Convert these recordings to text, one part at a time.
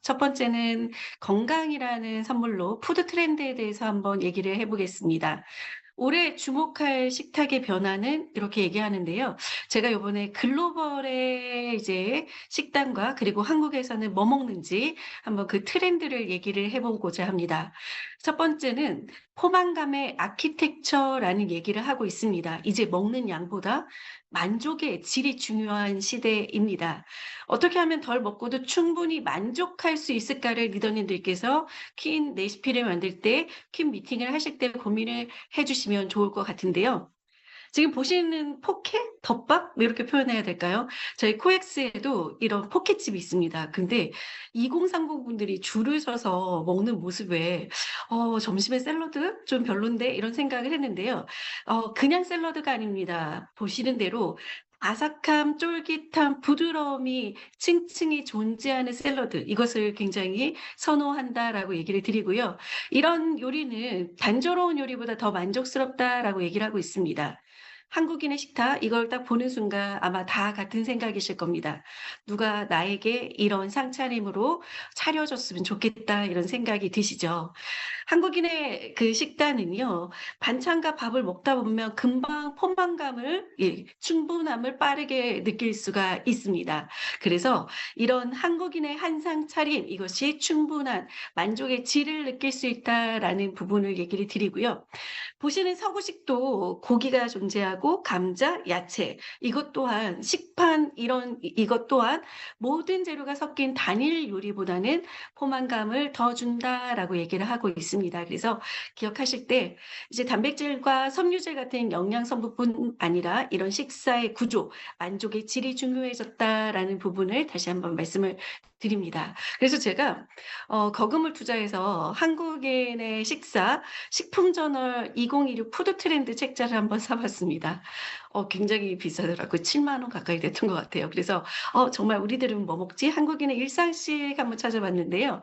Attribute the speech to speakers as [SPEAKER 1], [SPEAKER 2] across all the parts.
[SPEAKER 1] 첫 번째는 건강이라는 선물로 푸드 트렌드에 대해서 한번 얘기를 해보겠습니다. 올해 주목할 식탁의 변화는 이렇게 얘기하는데요. 제가 요번에 글로벌의 이제 식단과 그리고 한국에서는 뭐 먹는지 한번 그 트렌드를 얘기를 해보고자 합니다. 첫 번째는 포만감의 아키텍처라는 얘기를 하고 있습니다. 이제 먹는 양보다 만족의 질이 중요한 시대입니다. 어떻게 하면 덜 먹고도 충분히 만족할 수 있을까를 리더님들께서 퀸 레시피를 만들 때, 퀸 미팅을 하실 때 고민을 해 주시면 좋을 것 같은데요. 지금 보시는 포켓? 덮밥? 뭐 이렇게 표현해야 될까요? 저희 코엑스에도 이런 포켓집이 있습니다. 근데 2030 분들이 줄을 서서 먹는 모습에 '점심에 샐러드 좀 별론데?' 이런 생각을 했는데요. 그냥 샐러드가 아닙니다. 보시는 대로 바삭함, 쫄깃함, 부드러움이 층층이 존재하는 샐러드, 이것을 굉장히 선호한다라고 얘기를 드리고요. 이런 요리는 단조로운 요리보다 더 만족스럽다라고 얘기를 하고 있습니다. 한국인의 식탁, 이걸 딱 보는 순간 아마 다 같은 생각이실 겁니다. '누가 나에게 이런 상차림으로 차려줬으면 좋겠다.' 이런 생각이 드시죠. 한국인의 그 식단은요, 반찬과 밥을 먹다 보면 금방 포만감을, 충분함을 빠르게 느낄 수가 있습니다. 그래서 이런 한국인의 한상 차림, 이것이 충분한 만족의 질을 느낄 수 있다라는 부분을 얘기를 드리고요. 보시는 서구식도 고기가 존재하고 감자, 야채, 이것 또한 식판, 이것 또한 모든 재료가 섞인 단일 요리보다는 포만감을 더 준다라고 얘기를 하고 있습니다. 그래서 기억하실 때 이제 단백질과 섬유질 같은 영양 성분뿐 아니라 이런 식사의 구조, 만족의 질이 중요해졌다라는 부분을 다시 한번 말씀을 드립니다. 그래서 제가 거금을 투자해서 한국인의 식사 식품 저널 2026 푸드 트렌드 책자를 한번 사 봤습니다. 굉장히 비싸더라고요. 7만 원 가까이 됐던 것 같아요. 그래서 정말 '우리들은 뭐 먹지?' 한국인의 일상식 한번 찾아봤는데요.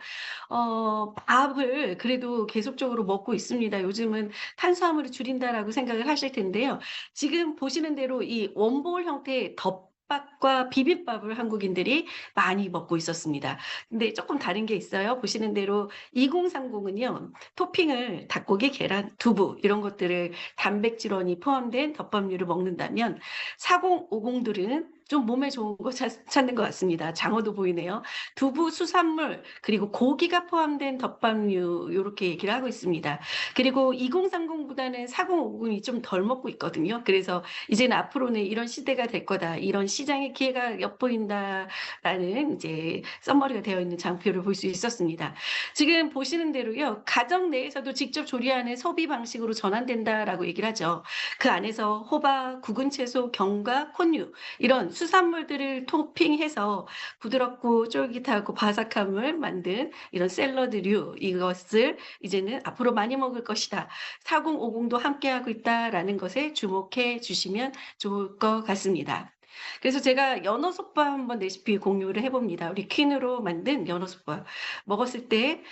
[SPEAKER 1] 밥을 그래도 계속적으로 먹고 있습니다. 요즘은 '탄수화물을 줄인다.'라고 생각을 하실 텐데요. 지금 보시는 대로 이 원볼 형태의 덮밥과 비빔밥을 한국인들이 많이 먹고 있었습니다. 근데 쪼끔 다른 게 있어요. 보시는 대로 2030 은요. 토핑을 닭고기, 계란, 두부 이런 것들을 단백질원이 포함된 덮밥류를 먹는다면 4050 들은 좀 몸에 좋은 거 찾는 것 같습니다. 장어도 보이네요. 두부, 수산물 그리고 고기가 포함된 덮밥류 요렇게 얘기를 하고 있습니다. 그리고 2030 보다는 4050이 좀 덜 먹고 있거든요. 그래서 '이제는 앞으로는 이런 시대가 될 거다. 이런 시장의 기회가 엿보인다.'라는 이제 써머리가 되어 있는 장표를 볼 수 있었습니다. 지금 보시는 대로요. 가정 내에서도 직접 조리하는 소비 방식으로 전환된다라고 얘기를 하죠. 그 안에서 호박, 구근 채소, 견과, 콘유 이런 수산물들을 토핑해서 부드럽고 쫄깃하고 바삭함을 만든 이런 샐러드류, 이것을 이제는 앞으로 많이 먹을 것이다. 4050도 함께하고 있다라는 것에 주목해 주시면 좋을 것 같습니다. 그래서 제가 연어솥밥 한번 레시피 공유를 해 봅니다. 우리 퀸으로 만든 연어솥밥. 먹었을 때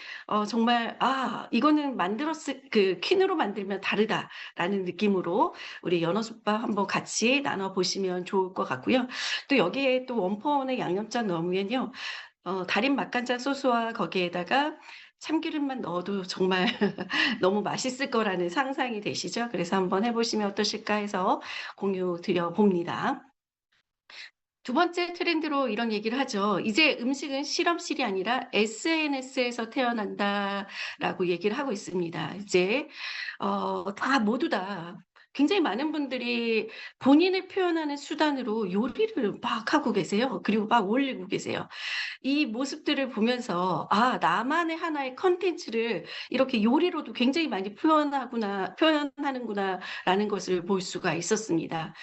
[SPEAKER 1] 정말 '아 이거는 만들었을 그 퀸으로 만들면 다르다.'라는 느낌으로 우리 연어솥밥 한번 같이 나눠 보시면 좋을 것 같고요. 또 여기에 또 원포원의 양념장 넣으면요. 달인 맛간장 소스와 거기에다가 참기름만 넣어도 정말 너무 맛있을 거라는 상상이 되시죠? 그래서 한번 해 보시면 어떠실까 해서 공유 드려 봅니다. 두 번째 트렌드로 이런 얘기를 하죠. "이제 음식은 실험실이 아니라 SNS에서 태어난다."라고 얘기를 하고 있습니다. 이제 다 모두 다 굉장히 많은 분들이 본인을 표현하는 수단으로 요리를 막 하고 계세요. 그리고 막 올리고 계세요. 이 모습들을 보면서 '아 나만의 하나의 콘텐츠를 이렇게 요리로도 굉장히 많이 표현하는구나.'라는 것을 볼 수가 있었습니다.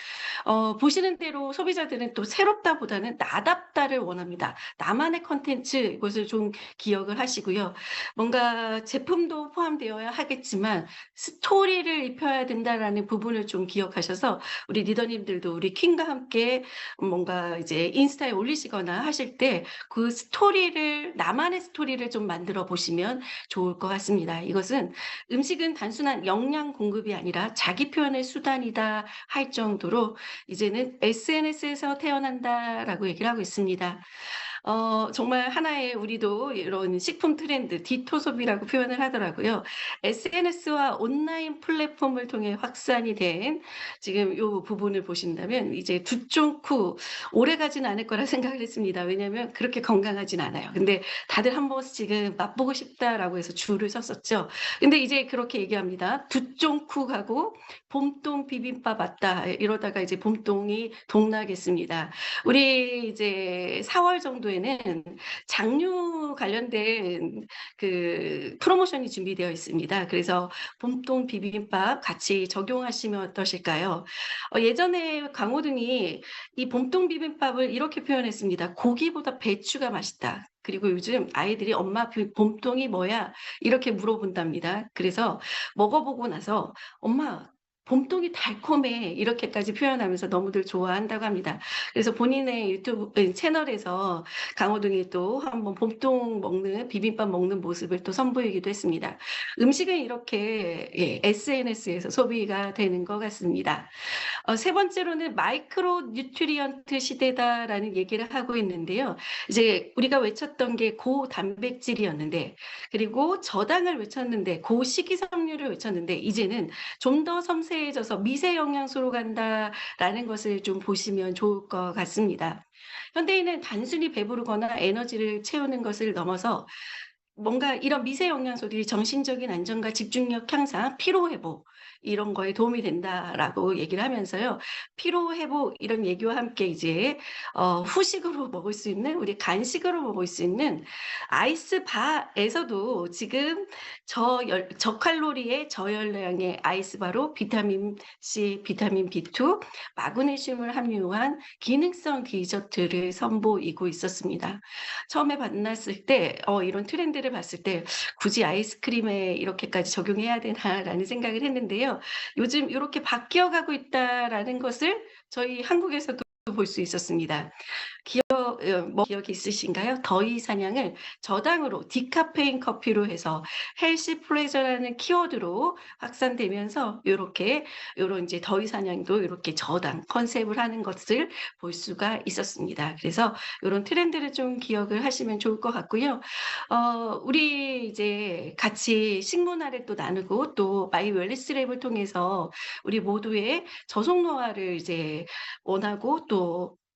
[SPEAKER 1] 보시는 대로 소비자들은 또 새롭다보다는 나답다를 원합니다. 나만의 콘텐츠 이것을 좀 기억을 하시고요. 뭔가 제품도 포함되어야 하겠지만 '스토리를 입혀야 된다.'라는 부분을 좀 기억하셔서 우리 리더님들도 우리 퀸과 함께 뭔가 이제 인스타에 올리시거나 하실 때 그 스토리를 나만의 스토리를 좀 만들어 보시면 좋을 것 같습니다. 이것은 '음식은 단순한 영양 공급이 아니라 자기 표현의 수단이다.' 할 정도로 이제는 SNS에서 태어난다라고 얘기를 하고 있습니다. 정말 하나의 우리도 이런 식품 트렌드 디토 소비라고 표현을 하더라고요. SNS와 온라인 플랫폼을 통해 확산이 된 지금 요 부분을 보신다면 이제 두쫑쿠 오래가진 않을 거라 생각을 했습니다. 왜냐하면 그렇게 건강하진 않아요. 근데 다들 한 번씩은 맛보고 싶다라고 해서 줄을 섰었죠. 근데 이제 그렇게 얘기합니다. 두쫑쿠하고 봄동 비빔밥 맞다. 이러다가 이제 봄동이 동나겠습니다. 우리 이제 4월 정도에는 장류 관련된 그 프로모션이 준비되어 있습니다. 그래서 봄동 비빔밥 같이 적용하시면 어떠실까요? 예전에 강호동이 이 봄동 비빔밥을 이렇게 표현했습니다. "고기보다 배추가 맛있다." 그리고 요즘 아이들이 "엄마 봄동이 뭐야?" 이렇게 물어본답니다. 그래서 먹어 보고 나서 "엄마 봄동이 달콤해." 이렇게까지 표현하면서 너무들 좋아한다고 합니다. 그래서 본인의 유튜브 채널에서 강호동이 또 한번 봄동 먹는 비빔밥 먹는 모습을 또 선보이기도 했습니다. 음식은 이렇게 SNS에서 소비가 되는 것 같습니다. 세 번째로는 마이크로 뉴트리언트 시대다라는 얘기를 하고 있는데요. 이제 우리가 외쳤던 게 고단백질이었는데, 그리고 저당을 외쳤는데, 고식이섬유를 외쳤는데, 이제는 좀 더 섬세해져서 미세 영양소로 간다라는 것을 좀 보시면 좋을 것 같습니다. 현대인은 단순히 배부르거나 에너지를 채우는 것을 넘어서 뭔가 이런 미세 영양소들이 정신적인 안정과 집중력 향상, 피로 회복 이런 거에 도움이 된다라고 얘기를 하면서요. 피로 회복 이런 얘기와 함께 이제 후식으로 먹을 수 있는, 우리 간식으로 먹을 수 있는 아이스바에서도 지금 저칼로리의 저열량의 아이스바로 비타민 C, 비타민 B2, 마그네슘을 함유한 기능성 디저트를 선보이고 있었습니다. 처음에 만났을 때 이런 트렌드를 봤을 때 '굳이 아이스크림에 이렇게까지 적용해야 되나.'라는 생각을 했는데요. 요즘 요렇게 바뀌어 가고 있다라는 것을 저희 한국에서도 볼 수 있었습니다. 기억이 있으신가요? 더위 사냥을 저당으로 디카페인 커피로 해서 헬시 플레저라는 키워드로 확산되면서 요렇게 요런 이제 더위 사냥도 요렇게 저당 컨셉을 하는 것을 볼 수가 있었습니다. 그래서 요런 트렌드를 좀 기억을 하시면 좋을 것 같고요. 우리 이제 같이 식문화를 또 나누고 또 마이 웰니스 랩을 통해서 우리 모두의 저속 노화를 이제 원하고 또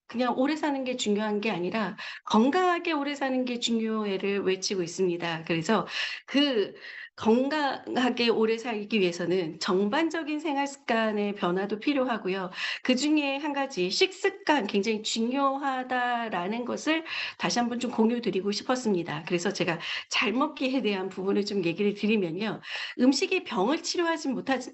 [SPEAKER 1] 그냥 오래 사는 게 중요한 게 아니라 건강하게 오래 사는 게 중요해를 외치고 있습니다. 그래서 그 건강하게 오래 살기 위해서는 전반적인 생활 습관의 변화도 필요하고요. 그중에 한 가지 식습관 굉장히 중요하다라는 것을 다시 한번 좀 공유 드리고 싶었습니다. 그래서 제가 잘 먹기에 대한 부분을 좀 얘기를 드리면요. 음식이 병을 치료하지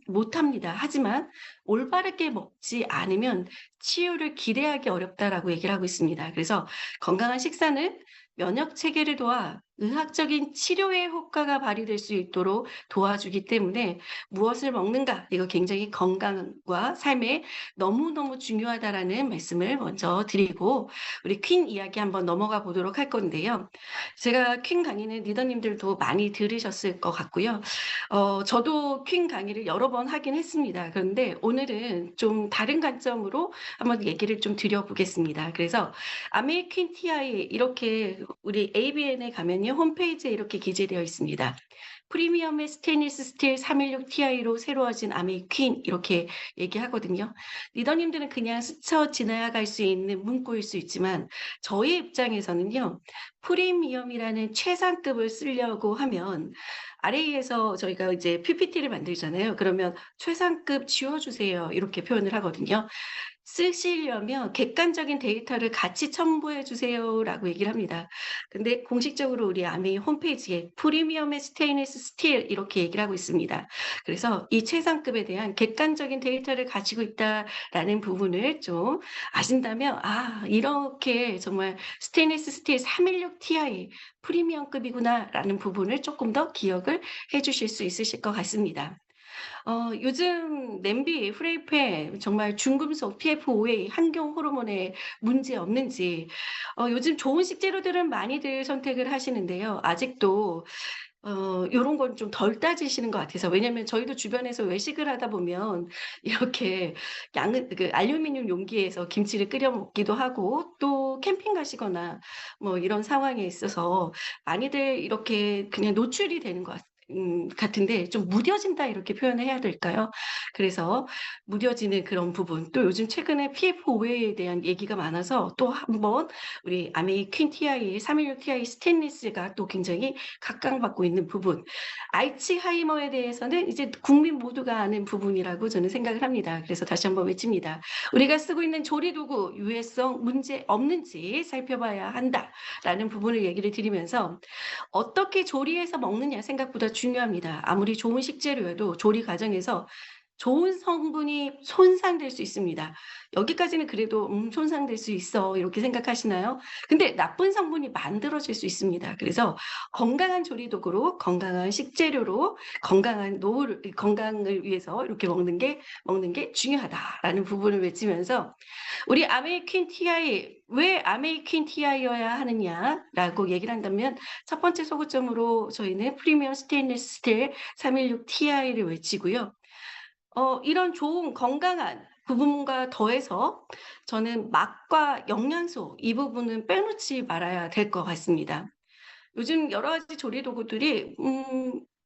[SPEAKER 1] 못합니다. 하지만 올바르게 먹지 않으면 치유를 기대하기 어렵다라고 얘기를 하고 있습니다. 그래서 건강한 식사는 면역 체계를 도와 의학적인 치료의 효과가 발휘될 수 있도록 도와주기 때문에 무엇을 먹는가 이거 굉장히 건강과 삶에 너무너무 중요하다라는 말씀을 먼저 드리고 우리 퀸 이야기 한번 넘어가 보도록 할 건데요. 제가 퀸 강의는 리더님들도 많이 들으셨을 것 같고요. 저도 퀸 강의를 여러 번 하긴 했습니다. 그런데 오늘은 좀 다른 관점으로 한번 얘기를 좀 드려보겠습니다. 그래서 아메 퀸 TI 이렇게 우리 ABN에 가면요. 홈페이지에 이렇게 기재되어 있습니다. 프리미엄의 스테인리스 스틸 316 TI로 새로워진 아메 퀸 이렇게 얘기하거든요. 리더님들은 그냥 스쳐 지나갈 수 있는 문구일 수 있지만 저희 입장에서는요. 프리미엄이라는 최상급을 쓰려고 하면 RA에서 저희가 이제 PPT를 만들잖아요. 그러면 "최상급 지워 주세요." 이렇게 표현을 하거든요. 쓰시려면 "객관적인 데이터를 같이 첨부해 주세요."라고 얘기를 합니다. 근데 공식적으로 우리 아메이 홈페이지에 프리미엄의 스테인리스 스틸 이렇게 얘기를 하고 있습니다. 그래서 이 최상급에 대한 객관적인 데이터를 가지고 있다라는 부분을 좀 아신다면 '아 이렇게 정말 스테인리스 스틸 316 Ti 프리미엄급이구나.'라는 부분을 쪼끔 더 기억을 해 주실 수 있으실 것 같습니다. 요즘 냄비, 프라이팬 정말 중금속 PFOA 환경 호르몬에 문제 없는지 요즘 좋은 식재료들은 많이들 선택을 하시는데요. 아직도 요런 건 좀 덜 따지시는 것 같아서. 왜냐면 저희도 주변에서 외식을 하다 보면 이렇게 양은 그 알루미늄 용기에서 김치를 끓여 먹기도 하고 또 캠핑 가시거나 뭐 이런 상황에 있어서 많이들 이렇게 그냥 노출이 되는 것 같은데 좀 무뎌진다 이렇게 표현을 해야 될까요? 그래서 무뎌지는 그런 부분 또 요즘 최근에 PFOA에 대한 얘기가 많아서 또 한번 우리 아메이퀸 TI 316 TI 스테인리스가 또 굉장히 각광받고 있는 부분. 알츠하이머에 대해서는 이제 국민 모두가 아는 부분이라고 저는 생각을 합니다. 그래서 다시 한번 외칩니다. 우리가 쓰고 있는 조리도구 유해성 문제 없는지 살펴봐야 한다라는 부분을 얘기를 드리면서 어떻게 조리해서 먹느냐 생각보다 중요합니다. 아무리 좋은 식재료여도 조리 과정에서 좋은 성분이 손상될 수 있습니다. 여기까지는 그래도 '손상될 수 있어.' 이렇게 생각하시나요? 근데 나쁜 성분이 만들어질 수 있습니다. 그래서 건강한 조리도구로 건강한 식재료로 건강한 노후를 건강을 위해서 이렇게 먹는 게 중요하다라는 부분을 외치면서 우리 아메이퀸 TI 왜 아메이퀸 TI여야 하느냐라고 얘기를 한다면 첫 번째 소구점으로 저희는 프리미엄 스테인리스 스틸 316 TI를 외치고요. 이런 좋은 건강한 부분과 더해서 저는 맛과 영양소 이 부분은 빼놓지 말아야 될 것 같습니다. 요즘 여러 가지 조리 도구들이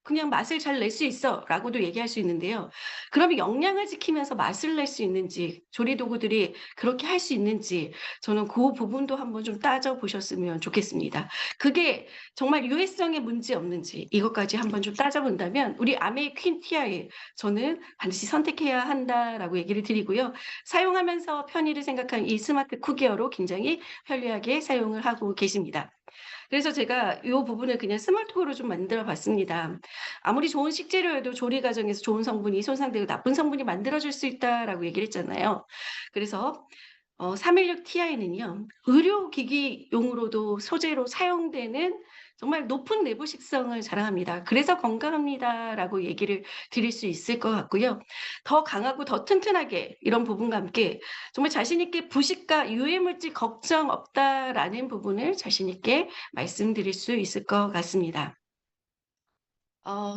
[SPEAKER 1] "그냥 맛을 잘 낼 수 있어."라고도 얘기할 수 있는데요. 그러면 영양을 지키면서 맛을 낼 수 있는지 조리 도구들이 그렇게 할 수 있는지 저는 그 부분도 한번 좀 따져 보셨으면 좋겠습니다. 그게 정말 유해성에 문제 없는지 이것까지 한번 좀 따져 본다면 우리 아메이 퀸 티아에 저는 반드시 선택해야 한다라고 얘기를 드리고요. 사용하면서 편의를 생각한 이 스마트 쿠기어로 굉장히 편리하게 사용을 하고 계십니다. 그래서 제가 이 부분을 그냥 스몰톡으로 좀 만들어 봤습니다. 아무리 좋은 식재료여도 조리 과정에서 좋은 성분이 손상되고 나쁜 성분이 만들어질 수 있다라고 얘기를 했잖아요. 그래서 316 Ti는요. 의료기기용으로도 소재로 사용되는 정말 높은 내부 식성을 자랑합니다. 그래서 건강합니다라고 얘기를 드릴 수 있을 것 같고요. 더 강하고 더 튼튼하게 이런 부분과 함께 정말 자신 있게 부식과 유해물질 걱정 없다라는 부분을 자신 있게 말씀드릴 수 있을 것 같습니다.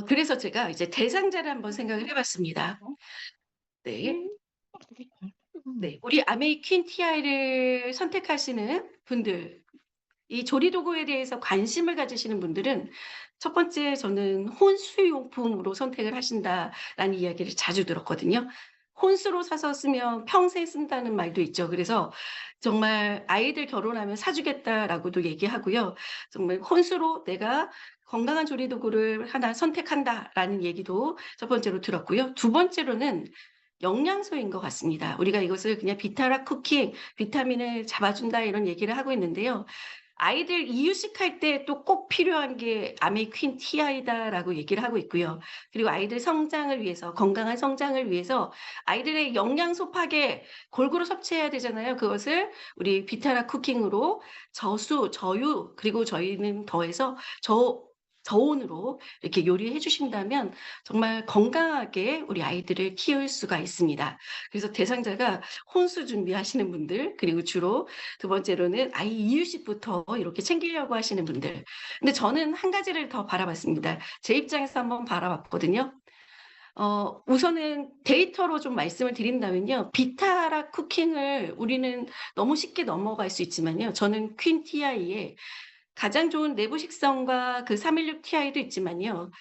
[SPEAKER 1] 그래서 제가 이제 대상자를 한번 생각을 해 봤습니다. 네. 네. 우리 아메이퀸 TI를 선택하시는 분들 이 조리도구에 대해서 관심을 가지시는 분들은 첫 번째 저는 혼수용품으로 선택을 하신다라는 이야기를 자주 들었거든요. 혼수로 사서 쓰면 평생 쓴다는 말도 있죠. 그래서 정말 "아이들 결혼하면 사 주겠다."라고도 얘기하고요. 정말 "혼수로 내가 건강한 조리도구를 하나 선택한다."라는 얘기도 첫 번째로 들었고요. 두 번째로는 영양소인 것 같습니다. 우리가 이것을 그냥 비타락 쿠킹, 비타민을 잡아준다 이런 얘기를 하고 있는데요. 아이들 이유식할 때 또 꼭 필요한 게 아메퀸 TI다라고 얘기를 하고 있고요. 그리고 아이들 성장을 위해서 건강한 성장을 위해서 아이들의 영양소 파괴 골고루 섭취해야 되잖아요. 그것을 우리 비타락 쿠킹으로 저수, 저유 그리고 저희는 더해서 저온으로 이렇게 요리해 주신다면 정말 건강하게 우리 아이들을 키울 수가 있습니다. 그래서 대상자가 혼수 준비하시는 분들 그리고 주로 두 번째로는 아이 이유식부터 이렇게 챙기려고 하시는 분들. 근데 저는 한 가지를 더 바라봤습니다. 제 입장에서 한번 바라봤거든요. 우선은 데이터로 좀 말씀을 드린다면요. 비타락 쿠킹을 우리는 너무 쉽게 넘어갈 수 있지만요. 저는 퀸 TI에 가장 좋은 내부 식성과 그 316 Ti도 있지만요.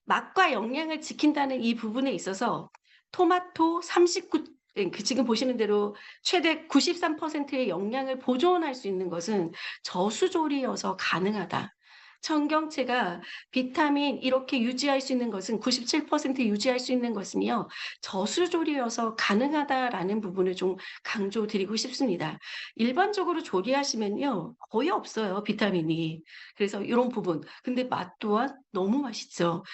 [SPEAKER 1] 맛과 영양을 지킨다는 이 부분에 있어서 토마토 39 지금 보시는 대로 최대 93%의 영양을 보존할 수 있는 것은 저수조리여서 가능하다. 청경채가 비타민 이렇게 유지할 수 있는 것은 97% 유지할 수 있는 것은요. 저수조리여서 가능하다라는 부분을 좀 강조드리고 싶습니다. 일반적으로 조리하시면요. 거의 없어요, 비타민이. 그래서 요런 부분. 근데 맛 또한 너무 맛있죠.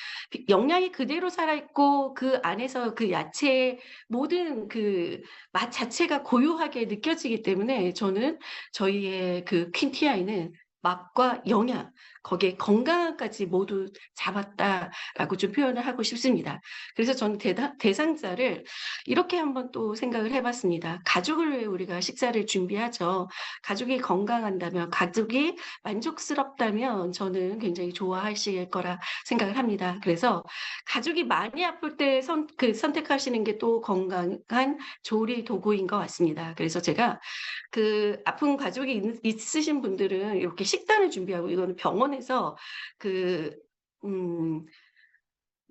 [SPEAKER 1] 영양이 그대로 살아있고 그 안에서 그 야채의 모든 그 맛 자체가 고요하게 느껴지기 때문에 저는 저희의 그 퀸티아이는 맛과 영양, 거기에 건강까지 모두 잡았다라고 좀 표현을 하고 싶습니다. 그래서 저는 대상자를 이렇게 한번 또 생각을 해봤습니다. 가족을 위해 우리가 식사를 준비하죠. 가족이 건강한다면, 가족이 만족스럽다면 저는 굉장히 좋아하실 거라 생각을 합니다. 그래서 가족이 많이 아플 때 선택하시는 게 또 건강한 조리 도구인 것 같습니다. 그래서 제가 그 아픈 가족이 있으신 분들은 이렇게 식단을 준비하고, 이거는 병원에서 그, 음,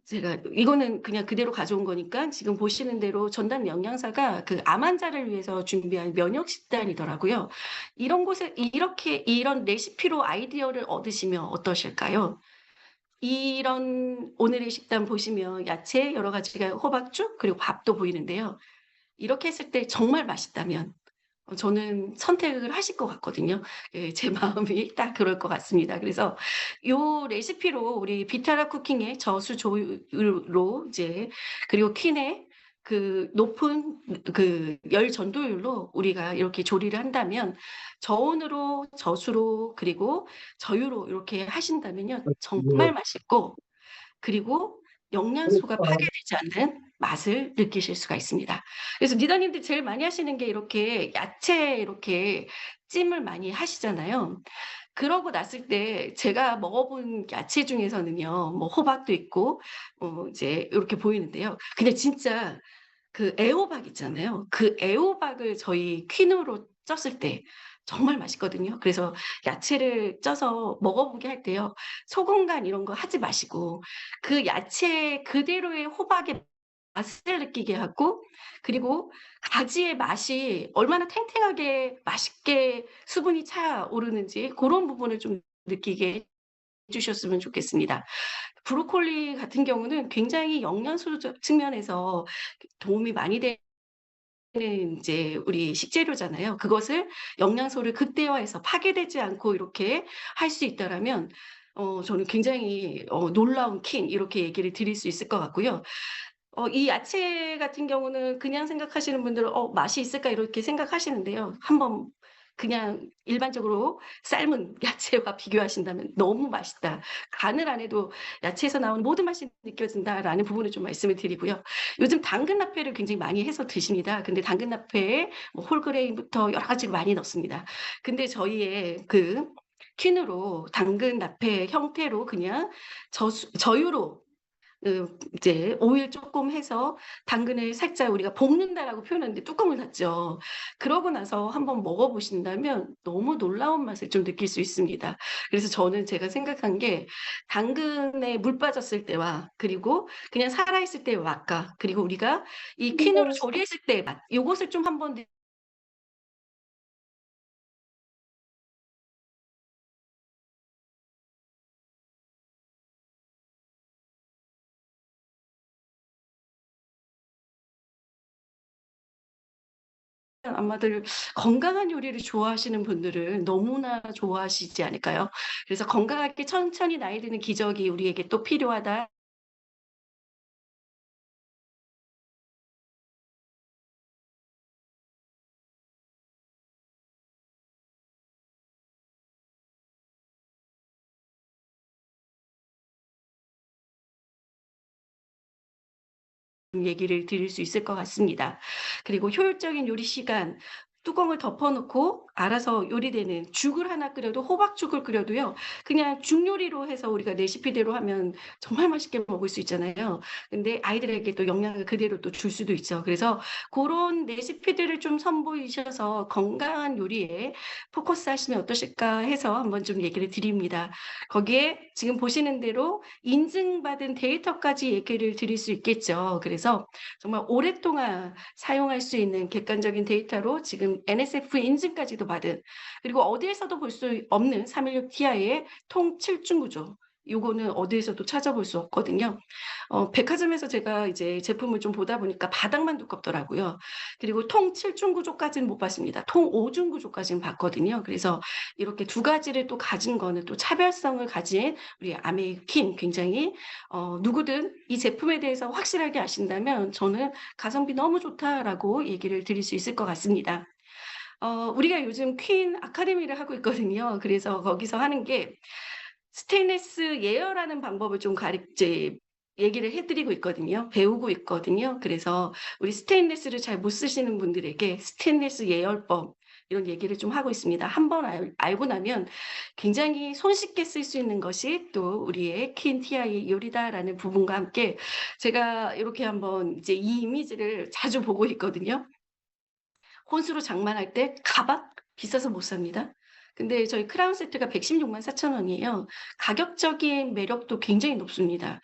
[SPEAKER 1] 제가 이거는 그냥 그대로 가져온 거니까 지금 보시는 대로 전담 영양사가 그 암 환자를 위해서 준비한 면역 식단이더라고요. 이런 곳에 이렇게 이런 레시피로 아이디어를 얻으시면 어떠실까요? 이런 오늘의 식단 보시면 야채 여러 가지가 호박죽 그리고 밥도 보이는데요. 이렇게 했을 때 정말 맛있다면 저는 선택을 하실 것 같거든요. 예, 제 마음이 딱 그럴 것 같습니다. 그래서 요 레시피로 우리 비타라 쿠킹의 저수 조율로 이제, 그리고 퀸의 그 높은 그 열 전도율로 우리가 이렇게 조리를 한다면, 저온으로 저수로 그리고 저유로 이렇게 하신다면요. 정말 맛있고, 그리고 영양소가 파괴되지 않는 맛을 느끼실 수가 있습니다. 그래서 리더님들이 제일 많이 하시는 게 이렇게 야채 이렇게 찜을 많이 하시잖아요. 그러고 났을 때 제가 먹어본 야채 중에서는요, 뭐 호박도 있고, 이제 이렇게 보이는데요. 근데 진짜 그 애호박 있잖아요. 그 애호박을 저희 퀸으로 쪘을 때 정말 맛있거든요. 그래서 야채를 쪄서 먹어보게 할 때요, 소금 간 이런 거 하지 마시고 그 야채 그대로의 호박의 맛을 느끼게 하고, 그리고 가지의 맛이 얼마나 탱탱하게 맛있게 수분이 차오르는지 그런 부분을 좀 느끼게 해 주셨으면 좋겠습니다. 브로콜리 같은 경우는 굉장히 영양소 측면에서 도움이 많이 되는 이제 우리 식재료잖아요. 그것을 영양소를 극대화해서 파괴되지 않고 이렇게 할 수 있다라면 저는 굉장히 놀라운 퀸 이렇게 얘기를 드릴 수 있을 것 같고요. 이 야채 같은 경우는 그냥 생각하시는 분들은 '맛이 있을까?' 이렇게 생각하시는데요. 한번 그냥 일반적으로 삶은 야채와 비교하신다면 너무 맛있다. 간을 안 해도 야채에서 나오는 모든 맛이 느껴진다라는 부분을 좀 말씀을 드리고요. 요즘 당근 나페를 굉장히 많이 해서 드십니다. 근데 당근 나페에 뭐 홀그레인부터 여러 가지를 많이 넣습니다. 근데 저희의 그 퀸으로 당근 나페 형태로 그냥 저유로 이제 오일 쪼끔 해서 당근을 살짝 우리가 볶는다라고 표현하는데 뚜껑을 닫죠. 그러고 나서 한번 먹어 보신다면 너무 놀라운 맛을 좀 느낄 수 있습니다. 그래서 저는 제가 생각한 게 당근에 물 빠졌을 때와 그리고 그냥 살아 있을 때의 맛과, 그리고 우리가 이 퀸으로 조리했을 때의 맛, 요것을 좀 한번 아마들 건강한 요리를 좋아하시는 분들은 너무나 좋아하시지 않을까요? 그래서 '건강하게 천천히 나이 드는 기적이 우리에게 또 필요하다.' 얘기를 드릴 수 있을 것 같습니다. 그리고 효율적인 요리 시간, 뚜껑을 덮어 놓고 알아서 요리되는 죽을 하나 끓여도, 호박죽을 끓여도요, 그냥 죽 요리로 해서 우리가 레시피대로 하면 정말 맛있게 먹을 수 있잖아요. 근데 아이들에게 또 영양을 그대로 또 줄 수도 있죠. 그래서 고런 레시피들을 좀 선보이셔서 건강한 요리에 포커스하시면 어떠실까 해서 한번 좀 얘기를 드립니다. 거기에 지금 보시는 대로 인증받은 데이터까지 얘기를 드릴 수 있겠죠. 그래서 정말 오랫동안 사용할 수 있는 객관적인 데이터로 지금 NSF 인증까지도 받은, 그리고 어디에서도 볼 수 없는 316 Ti의 통 7중 구조. 요거는 어디에서도 찾아볼 수 없거든요. 백화점에서 제가 이제 제품을 좀 보다 보니까 바닥만 두껍더라고요. 그리고 통 7중 구조까지는 못 봤습니다. 통 5중 구조까지는 봤거든요. 그래서 이렇게 두 가지를 또 가진 거는 또 차별성을 가진 우리 아메이킨, 굉장히 누구든 이 제품에 대해서 확실하게 아신다면 저는 "가성비 너무 좋다."라고 얘기를 드릴 수 있을 것 같습니다. 우리가 요즘 퀸 아카데미를 하고 있거든요. 그래서 거기서 하는 게 스테인리스 예열하는 방법을 좀 이제 얘기를 해 드리고 있거든요. 배우고 있거든요. 그래서 우리 스테인리스를 잘 못 쓰시는 분들에게 스테인리스 예열법 이런 얘기를 좀 하고 있습니다. 한번 알고 나면 굉장히 손쉽게 쓸 수 있는 것이 또 우리의 퀸 TI 요리다라는 부분과 함께 제가 이렇게 한번 이제 이 이미지를 자주 보고 있거든요. 혼수로 장만할 때 가방 비싸서 못 삽니다. 근데 저희 크라운 세트가 116만 4천 원이에요. 가격적인 매력도 굉장히 높습니다.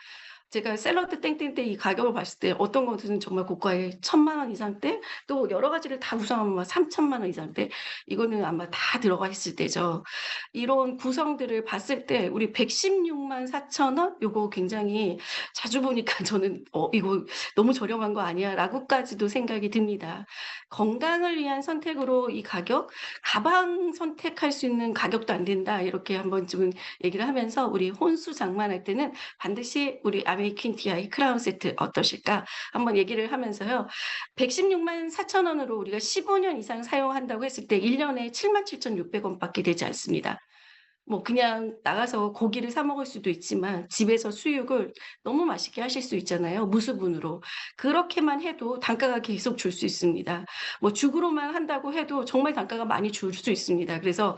[SPEAKER 1] 제가 샐러드 땡땡땡 이 가격을 봤을 때 어떤 것은 정말 고가의 1,000만 원 이상대, 또 여러 가지를 다 구성하면 막 3,000만 원 이상대, 이거는 아마 다 들어가 있을 때죠. 이런 구성들을 봤을 때 우리 116만 4천 원 요거 굉장히 자주 보니까 저는 '이거 너무 저렴한 거 아니야?'라고까지도 생각이 듭니다. 건강을 위한 선택으로 이 가격, 가방 선택할 수 있는 가격도 안 된다. 이렇게 한번 좀 얘기를 하면서 우리 혼수 장만할 때는 반드시 우리 아메이퀸 DI 크라운 세트 어떠실까 한번 얘기를 하면서요. 116만 4천 원으로 우리가 15년 이상 사용한다고 했을 때 1 년에 77,600 원밖에 되지 않습니다. 뭐 그냥 나가서 고기를 사 먹을 수도 있지만 집에서 수육을 너무 맛있게 하실 수 있잖아요, 무수분으로. 그렇게만 해도 단가가 계속 줄 수 있습니다. 뭐 죽으로만 한다고 해도 정말 단가가 많이 줄 수 있습니다. 그래서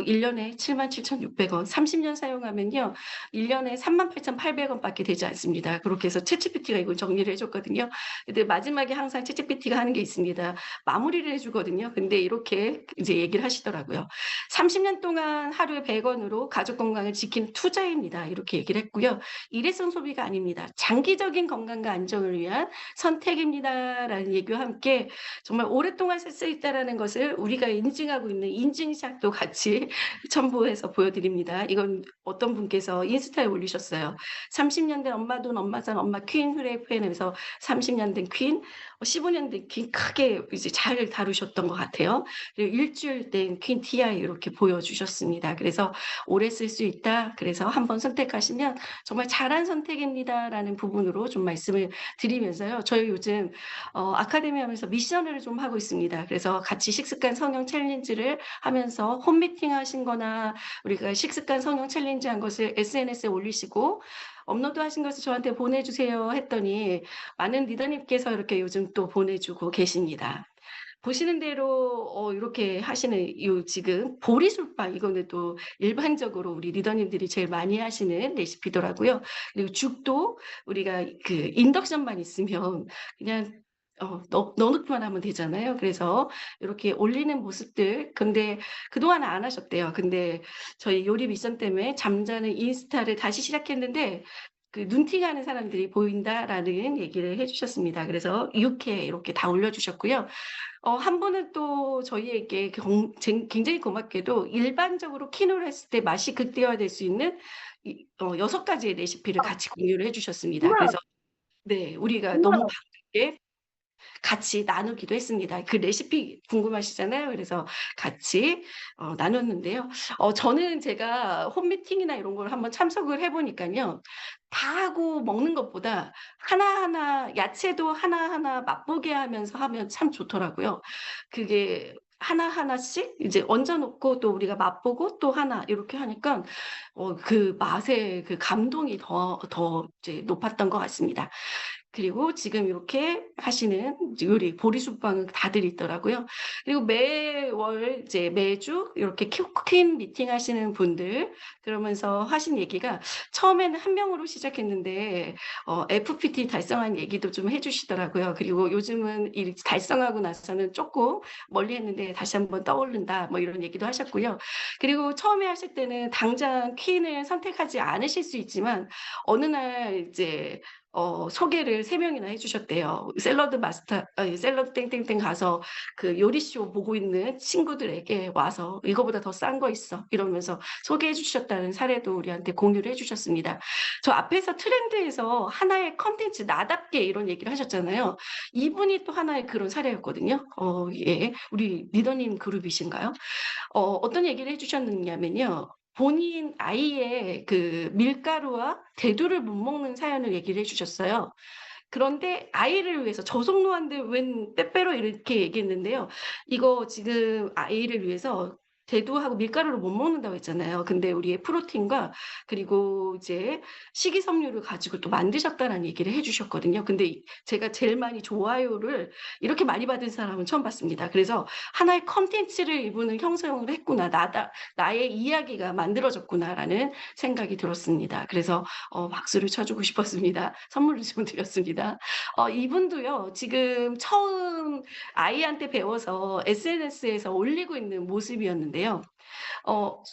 [SPEAKER 1] 1 년에 77,600 원, 30년 사용하면요 1 년에 38,800 원밖에 되지 않습니다. 그렇게 해서 챗GPT가 이걸 정리를 해 줬거든요. 근데 마지막에 항상 챗GPT가 하는 게 있습니다. 마무리를 해 주거든요. 근데 이렇게 이제 얘기를 하시더라고요. 30년 동안 하루에 100 원으로 가족 건강을 지키는 투자입니다. 이렇게 얘기를 했고요. 일회성 소비가 아닙니다. 장기적인 건강과 안정을 위한 선택입니다라는 얘기와 함께 정말 오랫동안 쓸 수 있다라는 것을 우리가 인증하고 있는 인증샷도 같이 첨부해서 보여드립니다. 이건 어떤 분께서 인스타에 올리셨어요. 30년 된 엄마 돈 엄마 산 엄마 퀸 후레이팬에서 30년 된 퀸, 15년 된 퀸 크게 이제 잘 다루셨던 것 같아요. 그리고 일주일 된 퀸 TI 이렇게 보여주셨습니다. 그래서 오래 쓸 수 있다. 그래서 한번 선택하시면 정말 잘한 선택입니다라는 부분으로 좀 말씀을 드리면서요. 저희 요즘 아카데미 하면서 미션을 좀 하고 있습니다. 그래서 같이 식습관 성형 챌린지를 하면서 홈미팅 하신 거나 우리가 식습관 성형 챌린지 한 것을 SNS에 올리시고 업로드하신 것을 저한테 보내주세요 했더니 많은 리더님께서 이렇게 요즘 또 보내주고 계십니다. 보시는 대로 이렇게 하시는 요 지금 보리술빵, 이거는 또 일반적으로 우리 리더님들이 제일 많이 하시는 레시피더라고요. 그리고 죽도 우리가 그 인덕션만 있으면 그냥 넣어 놓기만 하면 되잖아요. 그래서 요렇게 올리는 모습들, 근데 그동안 안 하셨대요. 근데 저희 요리 미션 때문에 잠자는 인스타를 다시 시작했는데 그 "눈팅하는 사람들이 보인다."라는 얘기를 해 주셨습니다. 그래서 6회 이렇게 다 올려 주셨고요. 한 분은 또 저희에게 굉장히 고맙게도 일반적으로 키노를 했을 때 맛이 극대화될 수 있는 6 가지의 레시피를 같이 공유를 해 주셨습니다.
[SPEAKER 2] 우와,
[SPEAKER 1] 그래서 네, 우리가 너무
[SPEAKER 2] 우와.
[SPEAKER 1] 반갑게 같이 나누기도 했습니다. 그 레시피 궁금하시잖아요. 그래서 같이 나눴는데요. 저는 제가 홈미팅이나 이런 걸 한번 참석을 해 보니깐요. 다 하고 먹는 것보다 하나하나 야채도 하나하나 맛보게 하면서 하면 참 좋더라고요. 그게 하나하나씩 이제 얹어 놓고 또 우리가 맛보고 또 하나 이렇게 하니까 그 맛의 그 감동이 더 이제 높았던 것 같습니다. 그리고 지금 이렇게 하시는 이제 요리 보리술빵은 다들 있더라고요. 그리고 매월 이제 매주 이렇게 퀸 미팅 하시는 분들 그러면서 하신 얘기가 처음에는 한 명으로 시작했는데 FPT 달성한 얘기도 좀 해 주시더라고요. 그리고 요즘은 이 달성하고 나서는 쪼끔 멀리했는데 다시 한번 떠오른다 뭐 이런 얘기도 하셨고요. 그리고 처음에 하실 때는 당장 퀸을 선택하지 않으실 수 있지만 어느 날 이제 소개를 3 명이나 해 주셨대요. 샐러드 마스터 샐러드 땡땡땡 가서 그 요리쇼 보고 있는 친구들에게 와서 "이거보다 더 싼 거 있어." 이러면서 소개해 주셨다는 사례도 우리한테 공유를 해 주셨습니다. 저 앞에서 트렌드에서 하나의 콘텐츠 나답게 이런 얘기를 하셨잖아요. 이분이 또 하나의 그런 사례였거든요. 예. 우리 리더님 그룹이신가요? 어떤 얘기를 해 주셨느냐면요. 본인 아이의 그 밀가루와 대두를 못 먹는 사연을 얘기를 해 주셨어요. 그런데 아이를 위해서 저속노화인데 웬 빼빼로 이렇게 얘기했는데요. 이거 지금 아이를 위해서 대두하고 밀가루를 못 먹는다고 했잖아요. 근데 우리의 프로틴과 그리고 이제 식이섬유를 가지고 또 만드셨다는 얘기를 해 주셨거든요. 근데 제가 제일 많이 좋아요를 이렇게 많이 받은 사람은 처음 봤습니다. 그래서 '하나의 콘텐츠를 이분은 형성을 했구나. 나의 이야기가 만들어졌구나.'라는 생각이 들었습니다. 그래서 박수를 쳐 주고 싶었습니다. 선물을 좀 드렸습니다. 이분도요 지금 처음 아이한테 배워서 SNS에서 올리고 있는 모습이었는데요.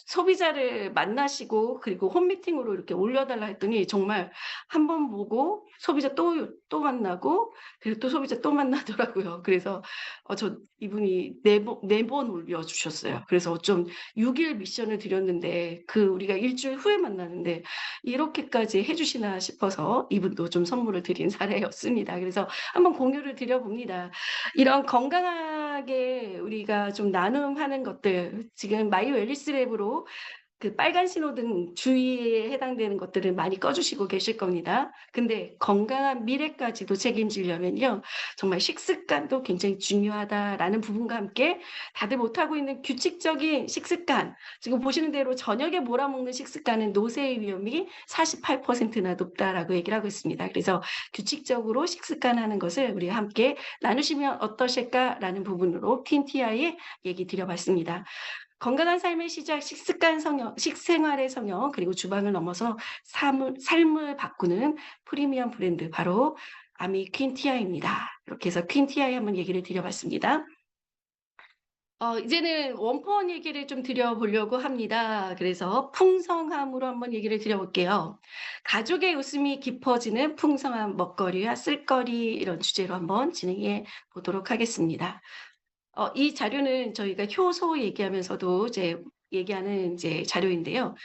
[SPEAKER 1] 소비자를 만나시고 그리고 홈미팅으로 이렇게 올려달라 했더니 정말 한 번 보고 소비자 또 만나고 그리고 또 소비자 또 만나더라고요. 그래서 이분이 4번 올려주셨어요. 그래서 좀 6일 미션을 드렸는데 우리가 일 주일 후에 만나는데 이렇게까지 해 주시나 싶어서 이분도 좀 선물을 드린 사례였습니다. 그래서 한번 공유를 드려 봅니다. 이런 건강하게 우리가 좀 나눔하는 것들 지금 마이 웰니스 랩으로 그 빨간 신호등 주의에 해당되는 것들을 많이 꺼 주시고 계실 겁니다. 근데 건강한 미래까지도 책임지려면요. 정말 '식습관도 굉장히 중요하다.'라는 부분과 함께 다들 못하고 있는 규칙적인 식습관 지금 보시는 대로 저녁에 몰아먹는 식습관은 노쇠의 위험이 48%나 높다라고 얘기를 하고 있습니다. 그래서 규칙적으로 식습관하는 것을 우리 함께 나누시면 어떠실까라는 부분으로 퀸티아에 얘기 드려 봤습니다. 건강한 삶의 시작, 식습관 성형, 식생활의 성형, 그리고 주방을 넘어서 삶을 바꾸는 프리미엄 브랜드 바로 아미 퀸티아입니다. 이렇게 해서 퀸티아에 한번 얘기를 드려 봤습니다. 이제는 원포원 얘기를 좀 드려 보려고 합니다. 그래서 풍성함으로 한번 얘기를 드려 볼게요. 가족의 웃음이 깊어지는 풍성한 먹거리와 쓸거리 이런 주제로 한번 진행해 보도록 하겠습니다. 이 자료는 저희가 효소 얘기하면서도 이제 얘기하는 이제 자료인데요.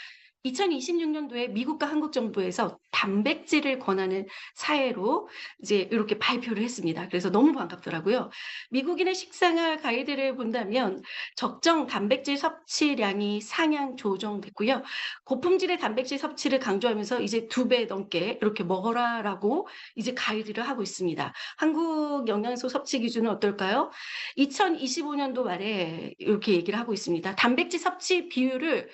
[SPEAKER 1] 2026년도에 미국과 한국 정부에서 단백질을 권하는 사회로 이제 이렇게 발표를 했습니다. 그래서 너무 반갑더라고요. 미국인의 식생활 가이드를 본다면 적정 단백질 섭취량이 상향 조정됐고요. 고품질의 단백질 섭취를 강조하면서 이제 2배 넘게 이렇게 먹어라라고 이제 가이드를 하고 있습니다. 한국 영양소 섭취 기준은 어떨까요? 2025년도 말에 이렇게 얘기를 하고 있습니다. 단백질 섭취 비율을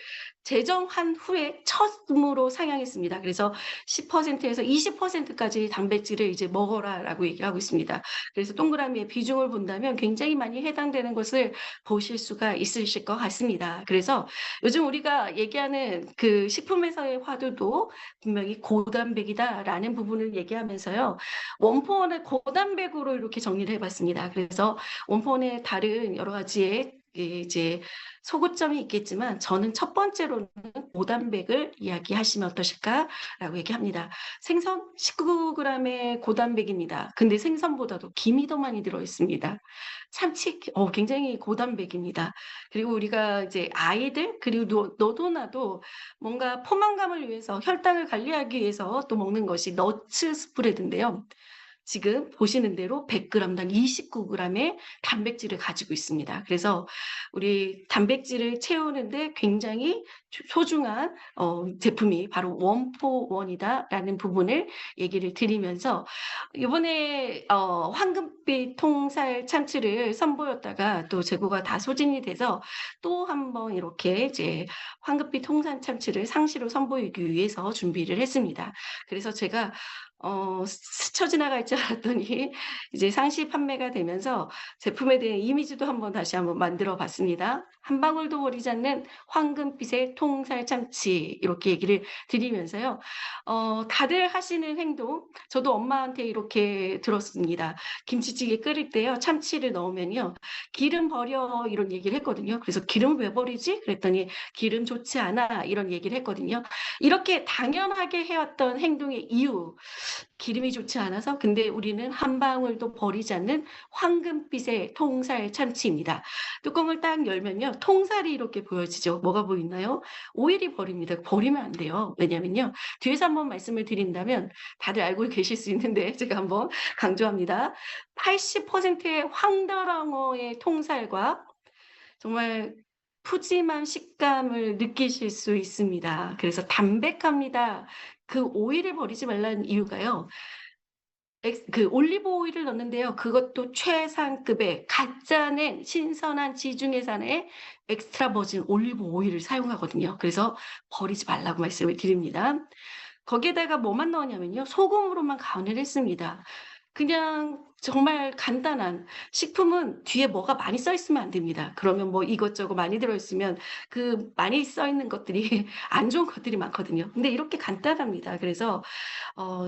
[SPEAKER 1] 제정한 후에 처음으로 상향했습니다. 그래서 10%에서 20%까지 단백질을 이제 먹어라라고 얘기를 하고 있습니다. 그래서 동그라미의 비중을 본다면 굉장히 많이 해당되는 것을 보실 수가 있으실 것 같습니다. 그래서 요즘 우리가 얘기하는 그 식품에서의 화두도 분명히 고단백이다라는 부분을 얘기하면서요. 원포원을 고단백으로 이렇게 정리를 해 봤습니다. 그래서 원포원의 다른 여러 가지의 이제 소구점이 있겠지만 저는 첫 번째로는 고단백을 이야기하시면 어떠실까라고 얘기합니다. 생선 19g의 고단백입니다. 근데 생선보다도 김이 더 많이 들어 있습니다. 참치 굉장히 고단백입니다. 그리고 우리가 이제 아이들 그리고 너도 나도 뭔가 포만감을 위해서 혈당을 관리하기 위해서 또 먹는 것이 너츠 스프레드인데요. 지금 보시는 대로 100g당 29g의 단백질을 가지고 있습니다. 그래서 우리 단백질을 채우는데 굉장히 소중한 제품이 바로 원포원이다라는 부분을 얘기를 드리면서 요번에 황금빛 통살 참치를 선보였다가 또 재고가 다 소진이 돼서 또 한 번 이렇게 이제 황금빛 통살 참치를 상시로 선보이기 위해서 준비를 했습니다. 그래서 제가 스쳐 지나갈 줄 알았더니 이제 상시 판매가 되면서 제품에 대한 이미지도 다시 한번 만들어 봤습니다. 한 방울도 버리지 않는 황금빛의 통살 참치 이렇게 얘기를 드리면서요. 다들 하시는 행동 저도 엄마한테 이렇게 들었습니다. 김치찌개 끓일 때요. 참치를 넣으면요. "기름 버려." 이런 얘기를 했거든요. 그래서 "기름을 왜 버리지?" 그랬더니 "기름 좋지 않아." 이런 얘기를 했거든요. 이렇게 당연하게 해 왔던 행동의 이유 기름이 좋지 않아서 근데 우리는 한 방울도 버리지 않는 황금빛의 통살 참치입니다. 뚜껑을 딱 열면요. 통살이 이렇게 보여지죠. 뭐가 보이나요? 오일이 버립니다. 버리면 안 돼요. 왜냐면요. 뒤에서 한번 말씀을 드린다면 다들 알고 계실 수 있는데 제가 한번 강조합니다. 80%의 황더랑어의 통살과 정말 푸짐한 식감을 느끼실 수 있습니다. 그래서 담백합니다. 그 오일을 버리지 말라는 이유가요. 그 올리브 오일을 넣는데요. 그것도 최상급의 가짜 낸 신선한 지중해산의 엑스트라 버진 올리브 오일을 사용하거든요. 그래서 버리지 말라고 말씀을 드립니다. 거기에다가 뭐만 넣었냐면요. 소금으로만 간을 했습니다. 그냥 정말 간단한 식품은 뒤에 뭐가 많이 써 있으면 안 됩니다. 그러면 뭐 이것저것 많이 들어 있으면 그 많이 써 있는 것들이 안 좋은 것들이 많거든요. 근데 이렇게 간단합니다. 그래서